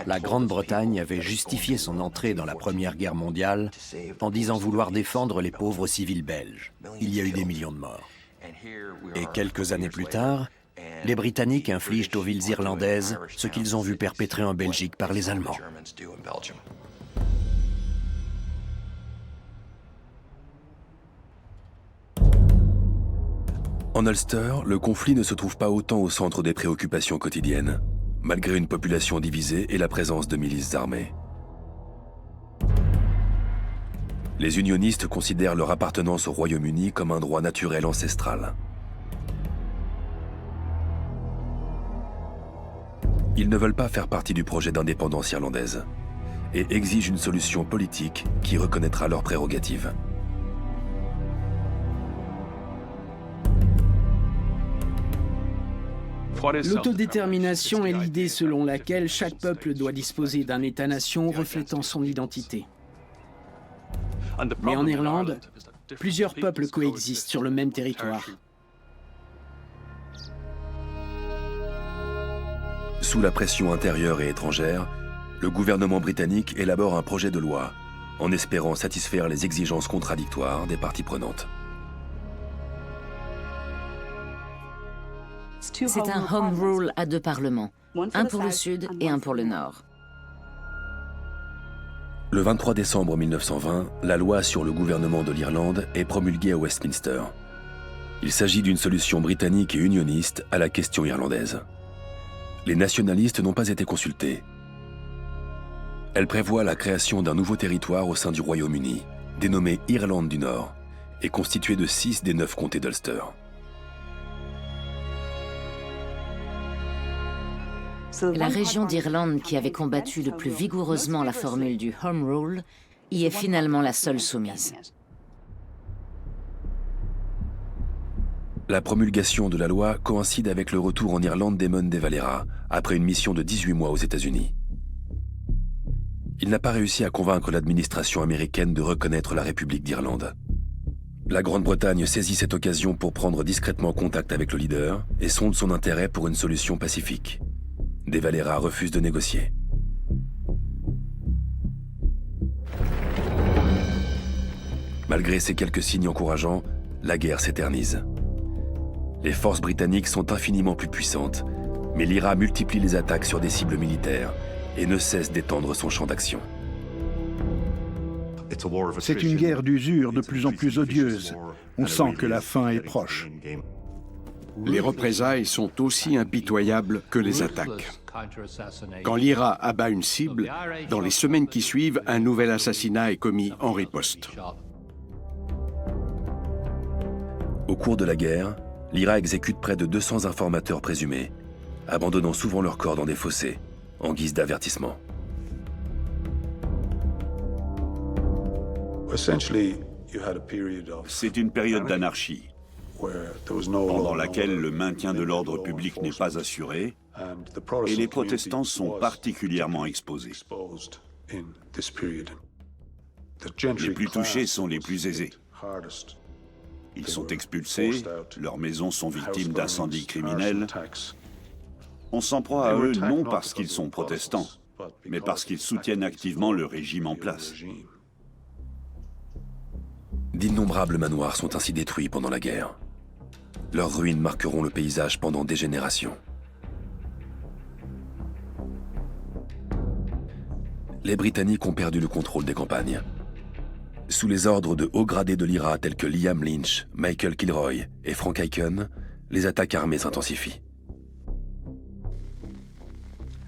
La Grande-Bretagne avait justifié son entrée dans la Première Guerre mondiale en disant vouloir défendre les pauvres civils belges. Il y a eu des millions de morts. Et quelques années plus tard, les Britanniques infligent aux villes irlandaises ce qu'ils ont vu perpétrer en Belgique par les Allemands. En Ulster, le conflit ne se trouve pas autant au centre des préoccupations quotidiennes, malgré une population divisée et la présence de milices armées. Les unionistes considèrent leur appartenance au Royaume-Uni comme un droit naturel ancestral. Ils ne veulent pas faire partie du projet d'indépendance irlandaise et exigent une solution politique qui reconnaîtra leurs prérogatives. L'autodétermination est l'idée selon laquelle chaque peuple doit disposer d'un État-nation reflétant son identité. Mais en Irlande, plusieurs peuples coexistent sur le même territoire. Sous la pression intérieure et étrangère, le gouvernement britannique élabore un projet de loi, en espérant satisfaire les exigences contradictoires des parties prenantes. C'est un Home Rule à deux parlements, un pour le Sud et un pour le Nord. Le 23 décembre 1920, la loi sur le gouvernement de l'Irlande est promulguée à Westminster. Il s'agit d'une solution britannique et unioniste à la question irlandaise. Les nationalistes n'ont pas été consultés. Elle prévoit la création d'un nouveau territoire au sein du Royaume-Uni, dénommé Irlande du Nord, et constitué de 6 des 9 comtés d'Ulster. La région d'Irlande qui avait combattu le plus vigoureusement la formule du Home Rule y est finalement la seule soumise. La promulgation de la loi coïncide avec le retour en Irlande d'Eamon de Valera, après une mission de 18 mois aux États-Unis. Il n'a pas réussi à convaincre l'administration américaine de reconnaître la République d'Irlande. La Grande-Bretagne saisit cette occasion pour prendre discrètement contact avec le leader et sonde son intérêt pour une solution pacifique. De Valera refuse de négocier. Malgré ces quelques signes encourageants, la guerre s'éternise. Les forces britanniques sont infiniment plus puissantes, mais l'IRA multiplie les attaques sur des cibles militaires et ne cesse d'étendre son champ d'action. C'est une guerre d'usure de plus en plus odieuse. On sent que la fin est proche. Les représailles sont aussi impitoyables que les attaques. Quand l'IRA abat une cible, dans les semaines qui suivent, un nouvel assassinat est commis en riposte. Au cours de la guerre, l'IRA exécute près de 200 informateurs présumés, abandonnant souvent leur corps dans des fossés, en guise d'avertissement. C'est une période d'anarchie, pendant laquelle le maintien de l'ordre public n'est pas assuré, et les protestants sont particulièrement exposés. Les plus touchés sont les plus aisés. Ils sont expulsés, leurs maisons sont victimes d'incendies criminels. On s'en prend à eux non parce qu'ils sont protestants, mais parce qu'ils soutiennent activement le régime en place. D'innombrables manoirs sont ainsi détruits pendant la guerre. Leurs ruines marqueront le paysage pendant des générations. Les Britanniques ont perdu le contrôle des campagnes. Sous les ordres de hauts gradés de l'IRA tels que Liam Lynch, Michael Kilroy et Frank Aiken, les attaques armées s'intensifient.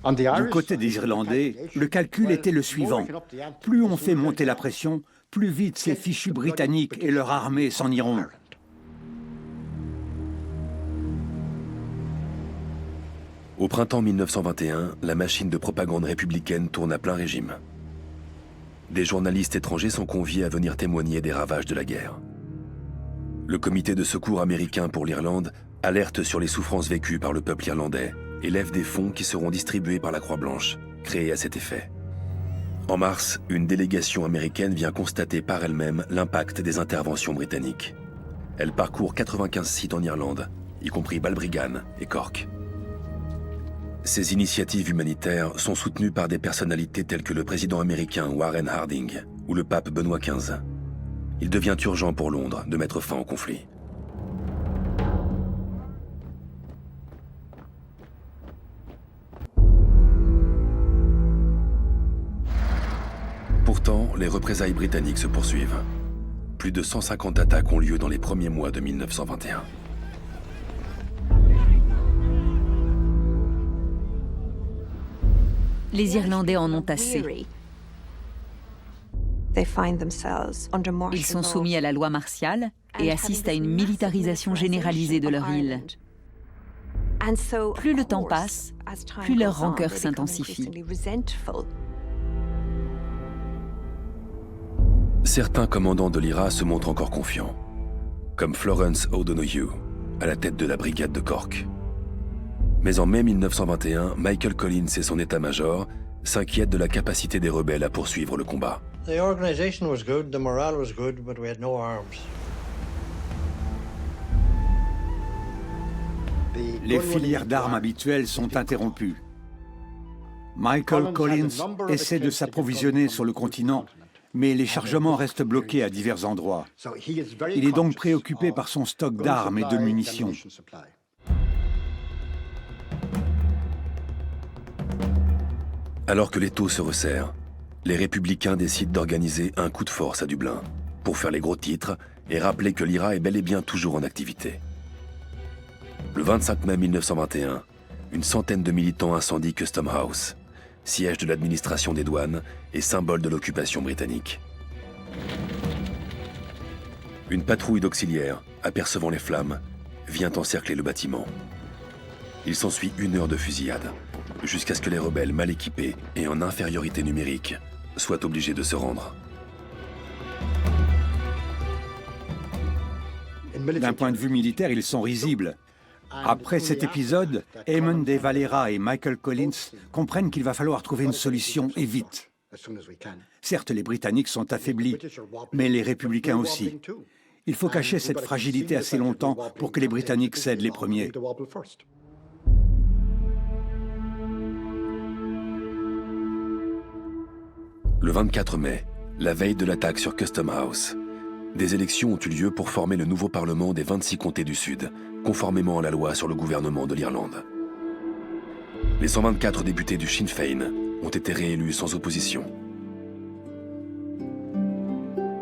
Du côté des Irlandais, le calcul était le suivant. Plus on fait monter la pression, plus vite ces fichus Britanniques et leur armée s'en iront. Au printemps 1921, la machine de propagande républicaine tourne à plein régime. Des journalistes étrangers sont conviés à venir témoigner des ravages de la guerre. Le comité de secours américain pour l'Irlande alerte sur les souffrances vécues par le peuple irlandais et lève des fonds qui seront distribués par la Croix-Blanche, créée à cet effet. En mars, une délégation américaine vient constater par elle-même l'impact des interventions britanniques. Elle parcourt 95 sites en Irlande, y compris Balbriggan et Cork. Ces initiatives humanitaires sont soutenues par des personnalités telles que le président américain Warren Harding ou le pape Benoît XV. Il devient urgent pour Londres de mettre fin au conflit. Pourtant, les représailles britanniques se poursuivent. Plus de 150 attaques ont lieu dans les premiers mois de 1921. Les Irlandais en ont assez. Ils sont soumis à la loi martiale et assistent à une militarisation généralisée de leur île. Plus le temps passe, plus leur rancœur s'intensifie. Certains commandants de l'IRA se montrent encore confiants, comme Florence O'Donoghue, à la tête de la brigade de Cork. Mais en mai 1921, Michael Collins et son état-major s'inquiètent de la capacité des rebelles à poursuivre le combat. The organization was good, the morale was good, but we had no arms. Les filières d'armes habituelles sont interrompues. Michael Collins essaie de s'approvisionner sur le continent, mais les chargements restent bloqués à divers endroits. Il est donc préoccupé par son stock d'armes et de munitions. Alors que l'étau se resserre, les républicains décident d'organiser un coup de force à Dublin pour faire les gros titres et rappeler que l'IRA est bel et bien toujours en activité. Le 25 mai 1921, une centaine de militants incendient Custom House, siège de l'administration des douanes et symbole de l'occupation britannique. Une patrouille d'auxiliaires, apercevant les flammes, vient encercler le bâtiment. Il s'ensuit 1 heure de fusillade, jusqu'à ce que les rebelles mal équipés et en infériorité numérique soient obligés de se rendre. D'un point de vue militaire, ils sont risibles. Après cet épisode, Eamon de Valera et Michael Collins comprennent qu'il va falloir trouver une solution et vite. Certes, les Britanniques sont affaiblis, mais les Républicains aussi. Il faut cacher cette fragilité assez longtemps pour que les Britanniques cèdent les premiers. Le 24 mai, la veille de l'attaque sur Custom House, Des élections ont eu lieu pour former le nouveau Parlement des 26 comtés du Sud, conformément à la loi sur le gouvernement de l'Irlande. Les 124 députés du Sinn Féin ont été réélus sans opposition.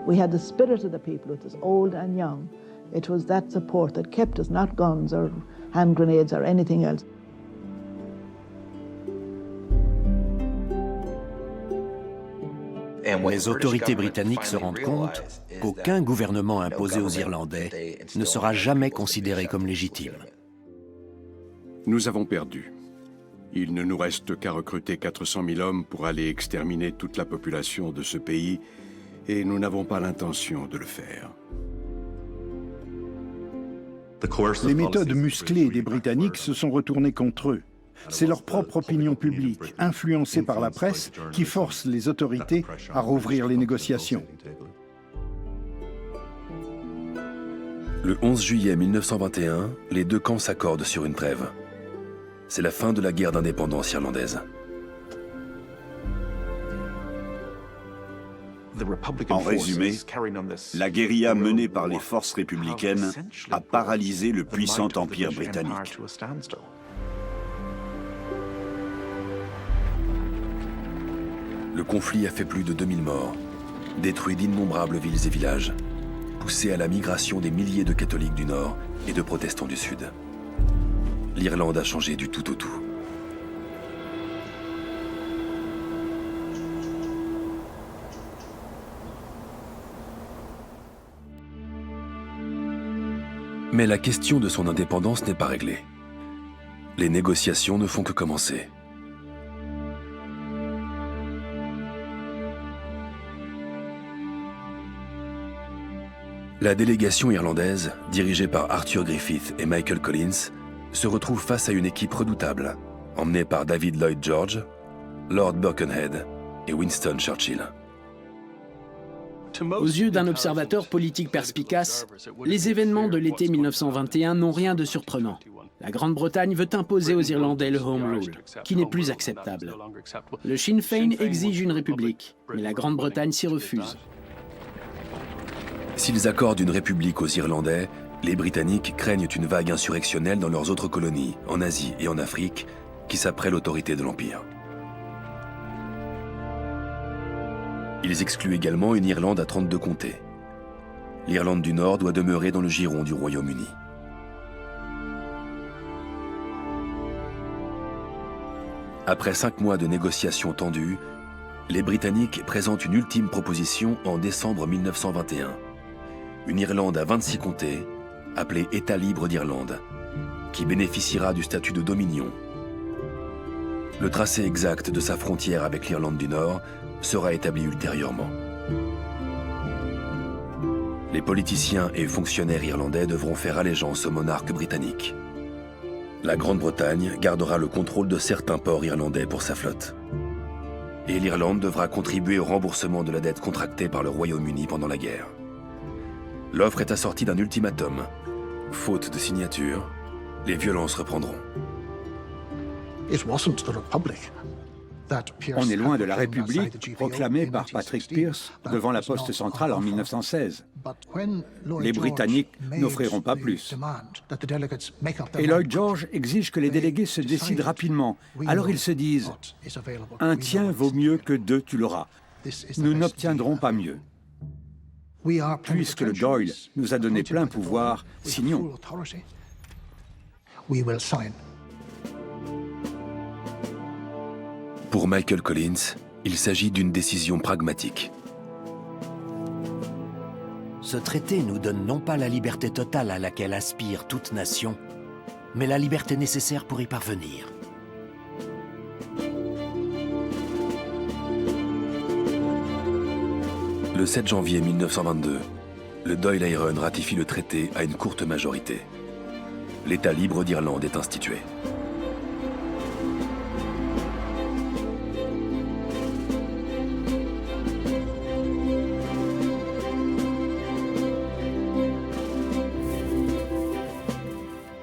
We had the spirit of the people, it was old and young. It was that support that kept us, not guns or hand grenades or anything else. Les autorités britanniques se rendent compte qu'aucun gouvernement imposé aux Irlandais ne sera jamais considéré comme légitime. Nous avons perdu. Il ne nous reste qu'à recruter 400 000 hommes pour aller exterminer toute la population de ce pays, et nous n'avons pas l'intention de le faire. Les méthodes musclées des Britanniques se sont retournées contre eux. C'est leur propre opinion publique, influencée par la presse, qui force les autorités à rouvrir les négociations. Le 11 juillet 1921, les deux camps s'accordent sur une trêve. C'est la fin de la guerre d'indépendance irlandaise. En résumé, la guérilla menée par les forces républicaines a paralysé le puissant empire britannique. Le conflit a fait plus de 2000 morts, détruit d'innombrables villes et villages, poussé à la migration des milliers de catholiques du Nord et de protestants du Sud. L'Irlande a changé du tout au tout. Mais la question de son indépendance n'est pas réglée. Les négociations ne font que commencer. La délégation irlandaise, dirigée par Arthur Griffith et Michael Collins, se retrouve face à une équipe redoutable, emmenée par David Lloyd George, Lord Birkenhead et Winston Churchill. Aux yeux d'un observateur politique perspicace, les événements de l'été 1921 n'ont rien de surprenant. La Grande-Bretagne veut imposer aux Irlandais le Home Rule, qui n'est plus acceptable. Le Sinn Féin exige une république, mais la Grande-Bretagne s'y refuse. S'ils accordent une république aux Irlandais, les Britanniques craignent une vague insurrectionnelle dans leurs autres colonies, en Asie et en Afrique, qui s'apprêtent l'autorité de l'Empire. Ils excluent également une Irlande à 32 comtés. L'Irlande du Nord doit demeurer dans le giron du Royaume-Uni. Après 5 mois de négociations tendues, les Britanniques présentent une ultime proposition en décembre 1921. Une Irlande à 26 comtés, appelée État libre d'Irlande, qui bénéficiera du statut de dominion. Le tracé exact de sa frontière avec l'Irlande du Nord sera établi ultérieurement. Les politiciens et fonctionnaires irlandais devront faire allégeance au monarque britannique. La Grande-Bretagne gardera le contrôle de certains ports irlandais pour sa flotte. Et l'Irlande devra contribuer au remboursement de la dette contractée par le Royaume-Uni pendant la guerre. L'offre est assortie d'un ultimatum. Faute de signature, les violences reprendront. On est loin de la République proclamée par Patrick Pearse devant la Poste centrale en 1916. Les Britanniques n'offriront pas plus. Et Lloyd George exige que les délégués se décident rapidement. Alors ils se disent « Un tien vaut mieux que 2 tu l'auras. Nous n'obtiendrons pas mieux. Puisque le Dáil nous a donné plein pouvoir, signons. » Pour Michael Collins, il s'agit d'une décision pragmatique. Ce traité nous donne non pas la liberté totale à laquelle aspire toute nation, mais la liberté nécessaire pour y parvenir. Le 7 janvier 1922, le Dáil Éireann ratifie le traité à une courte majorité. L'État libre d'Irlande est institué.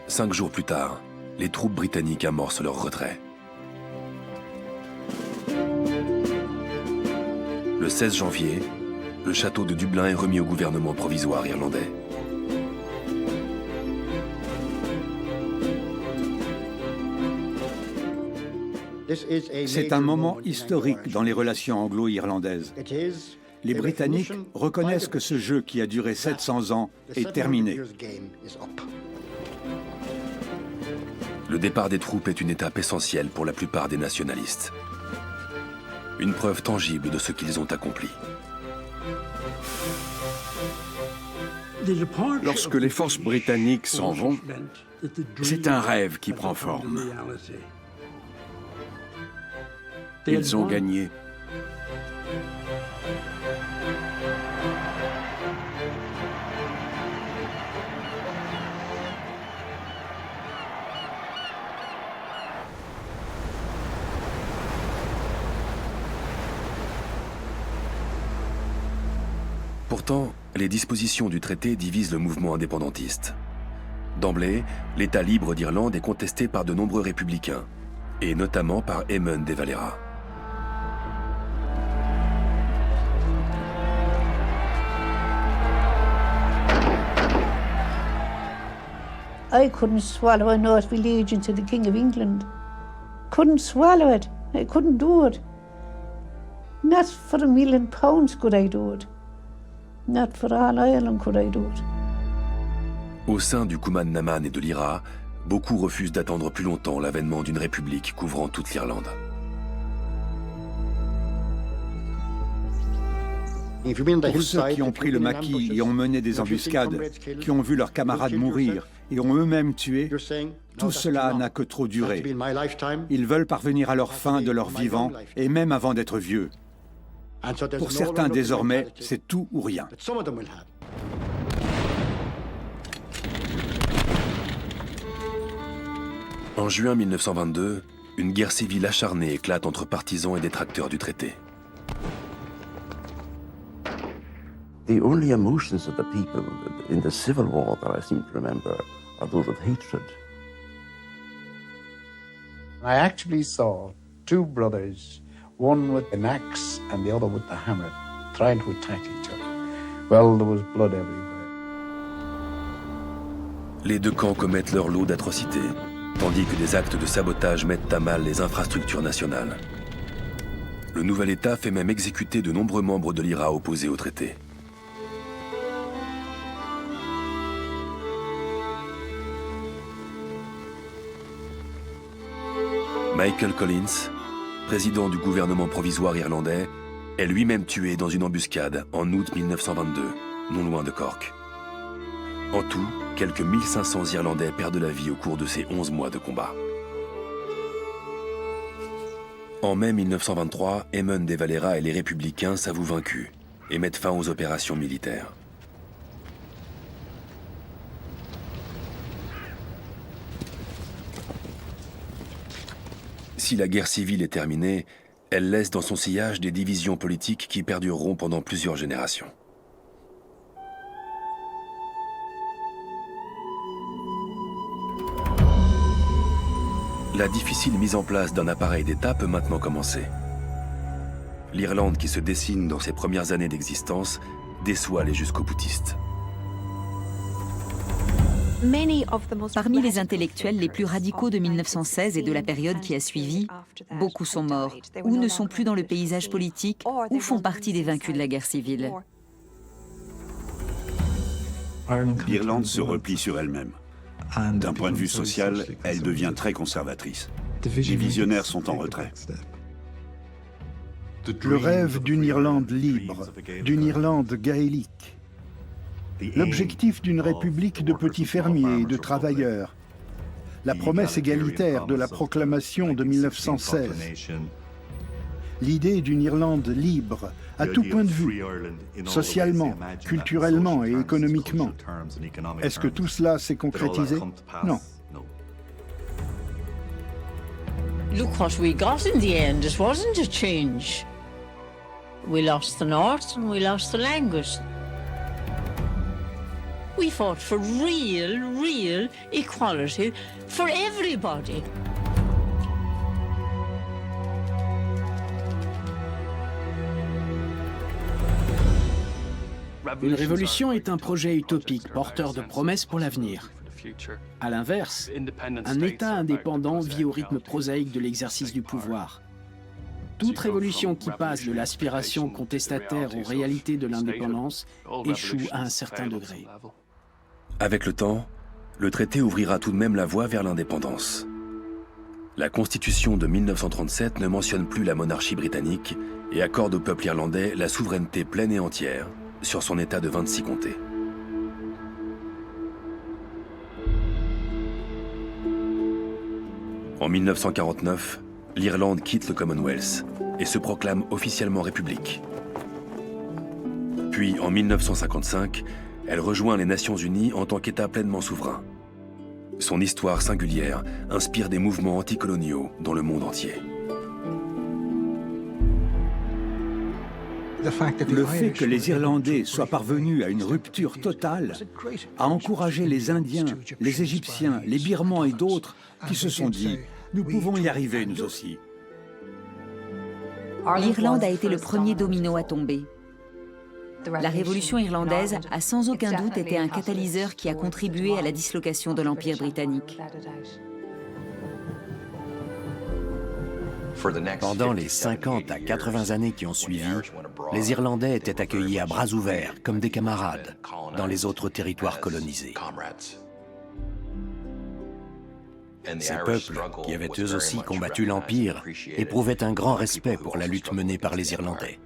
Cinq jours plus tard, les troupes britanniques amorcent leur retrait. Le 16 janvier, le château de Dublin est remis au gouvernement provisoire irlandais. C'est un moment historique dans les relations anglo-irlandaises. Les Britanniques reconnaissent que ce jeu qui a duré 700 ans est terminé. Le départ des troupes est une étape essentielle pour la plupart des nationalistes. Une preuve tangible de ce qu'ils ont accompli. Lorsque les forces britanniques s'en vont, c'est un rêve qui prend forme. Ils ont gagné. Pourtant, les dispositions du traité divisent le mouvement indépendantiste. D'emblée, l'État libre d'Irlande est contesté par de nombreux républicains, et notamment par Eamon de Valera. I couldn't swallow an oath of allegiance to the King of England. Couldn't swallow it. I couldn't do it. Not for £1 million could I do it. Not for all Ireland could I do it. Au sein du Cumann na mBan et de l'IRA, beaucoup refusent d'attendre plus longtemps l'avènement d'une république couvrant toute l'Irlande. Pour ceux qui ont pris le maquis et ont mené des embuscades, qui ont vu leurs camarades mourir et ont eux-mêmes tué, tout cela n'a que trop duré. Ils veulent parvenir à leur fin de leur vivant, et même avant d'être vieux. Pour certains, désormais, c'est tout ou rien. En juin 1922, une guerre civile acharnée éclate entre partisans et détracteurs du traité. The only emotions of the people in the Civil War that I seem to remember are those of hatred. I actually saw two brothers, one with an axe and the other with the hammer, trying to attack each other. Well, there was blood everywhere. Les deux camps commettent leur lot d'atrocités, tandis que des actes de sabotage mettent à mal les infrastructures nationales. Le nouvel État fait même exécuter de nombreux membres de l'IRA opposés au traité. Michael Collins, président du gouvernement provisoire irlandais, est lui-même tué dans une embuscade en août 1922, non loin de Cork. En tout, quelques 1500 Irlandais perdent la vie au cours de ces 11 mois de combat. En mai 1923, Eamon de Valera et les Républicains s'avouent vaincus et mettent fin aux opérations militaires. Si la guerre civile est terminée, elle laisse dans son sillage des divisions politiques qui perdureront pendant plusieurs générations. La difficile mise en place d'un appareil d'État peut maintenant commencer. L'Irlande qui se dessine dans ses premières années d'existence déçoit les jusqu'au-boutistes. Parmi les intellectuels les plus radicaux de 1916 et de la période qui a suivi, beaucoup sont morts, ou ne sont plus dans le paysage politique, ou font partie des vaincus de la guerre civile. L'Irlande se replie sur elle-même. D'un point de vue social, elle devient très conservatrice. Les visionnaires sont en retrait. Le rêve d'une Irlande libre, d'une Irlande gaélique. L'objectif d'une république de petits fermiers et de travailleurs. La promesse égalitaire de la proclamation de 1916. L'idée d'une Irlande libre, à tout point de vue, socialement, culturellement et économiquement. Est-ce que tout cela s'est concrétisé? Non. Look what we got in the end. It wasn't a change. We lost the north and we lost the language. We fought for real equality for everybody. Une révolution est un projet utopique, porteur de promesses pour l'avenir. À l'inverse, un État indépendant vit au rythme prosaïque de l'exercice du pouvoir. Toute révolution qui passe de l'aspiration contestataire aux réalités de l'indépendance échoue à un certain degré. Avec le temps, le traité ouvrira tout de même la voie vers l'indépendance. La Constitution de 1937 ne mentionne plus la monarchie britannique et accorde au peuple irlandais la souveraineté pleine et entière sur son État de 26 comtés. En 1949, l'Irlande quitte le Commonwealth et se proclame officiellement république. Puis, en 1955, elle rejoint les Nations Unies en tant qu'État pleinement souverain. Son histoire singulière inspire des mouvements anticoloniaux dans le monde entier. Le fait que les Irlandais soient parvenus à une rupture totale a encouragé les Indiens, les Égyptiens, les Birmans et d'autres qui se sont dit « Nous pouvons y arriver, nous aussi ». L'Irlande a été le premier domino à tomber. La révolution irlandaise a sans aucun doute été un catalyseur qui a contribué à la dislocation de l'Empire britannique. Pendant les 50 à 80 années qui ont suivi, les Irlandais étaient accueillis à bras ouverts, comme des camarades, dans les autres territoires colonisés. Ces peuples, qui avaient eux aussi combattu l'Empire, éprouvaient un grand respect pour la lutte menée par les Irlandais.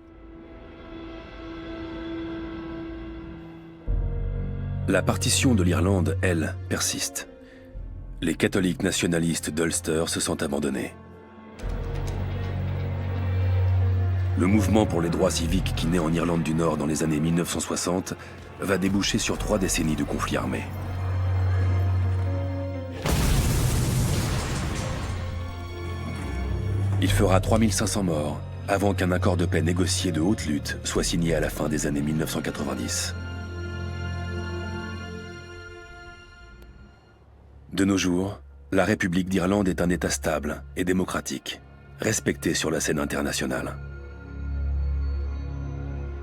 La partition de l'Irlande, elle, persiste. Les catholiques nationalistes d'Ulster se sentent abandonnés. Le mouvement pour les droits civiques qui naît en Irlande du Nord dans les années 1960 va déboucher sur 3 décennies de conflits armés. Il fera 3500 morts avant qu'un accord de paix négocié de haute lutte soit signé à la fin des années 1990. De nos jours, la République d'Irlande est un État stable et démocratique, respecté sur la scène internationale.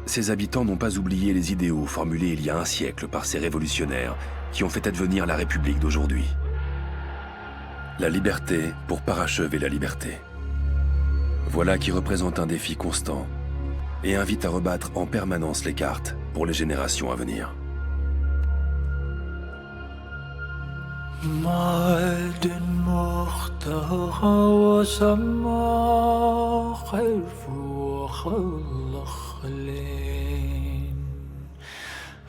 Ses habitants n'ont pas oublié les idéaux formulés il y a un siècle par ces révolutionnaires qui ont fait advenir la République d'aujourd'hui. La liberté pour parachever la liberté. Voilà qui représente un défi constant et invite à rebattre en permanence les cartes pour les générations à venir.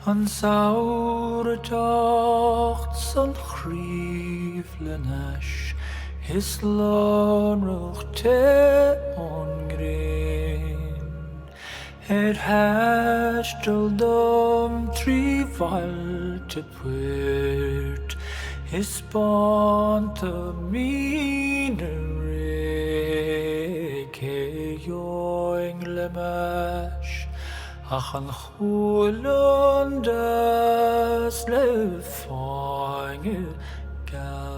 An saure dacht san chríflenesh His lonruch te ongrin hastel dom trival te puert His bonta minere ke yoing lemash Ach an chulon das le fange gal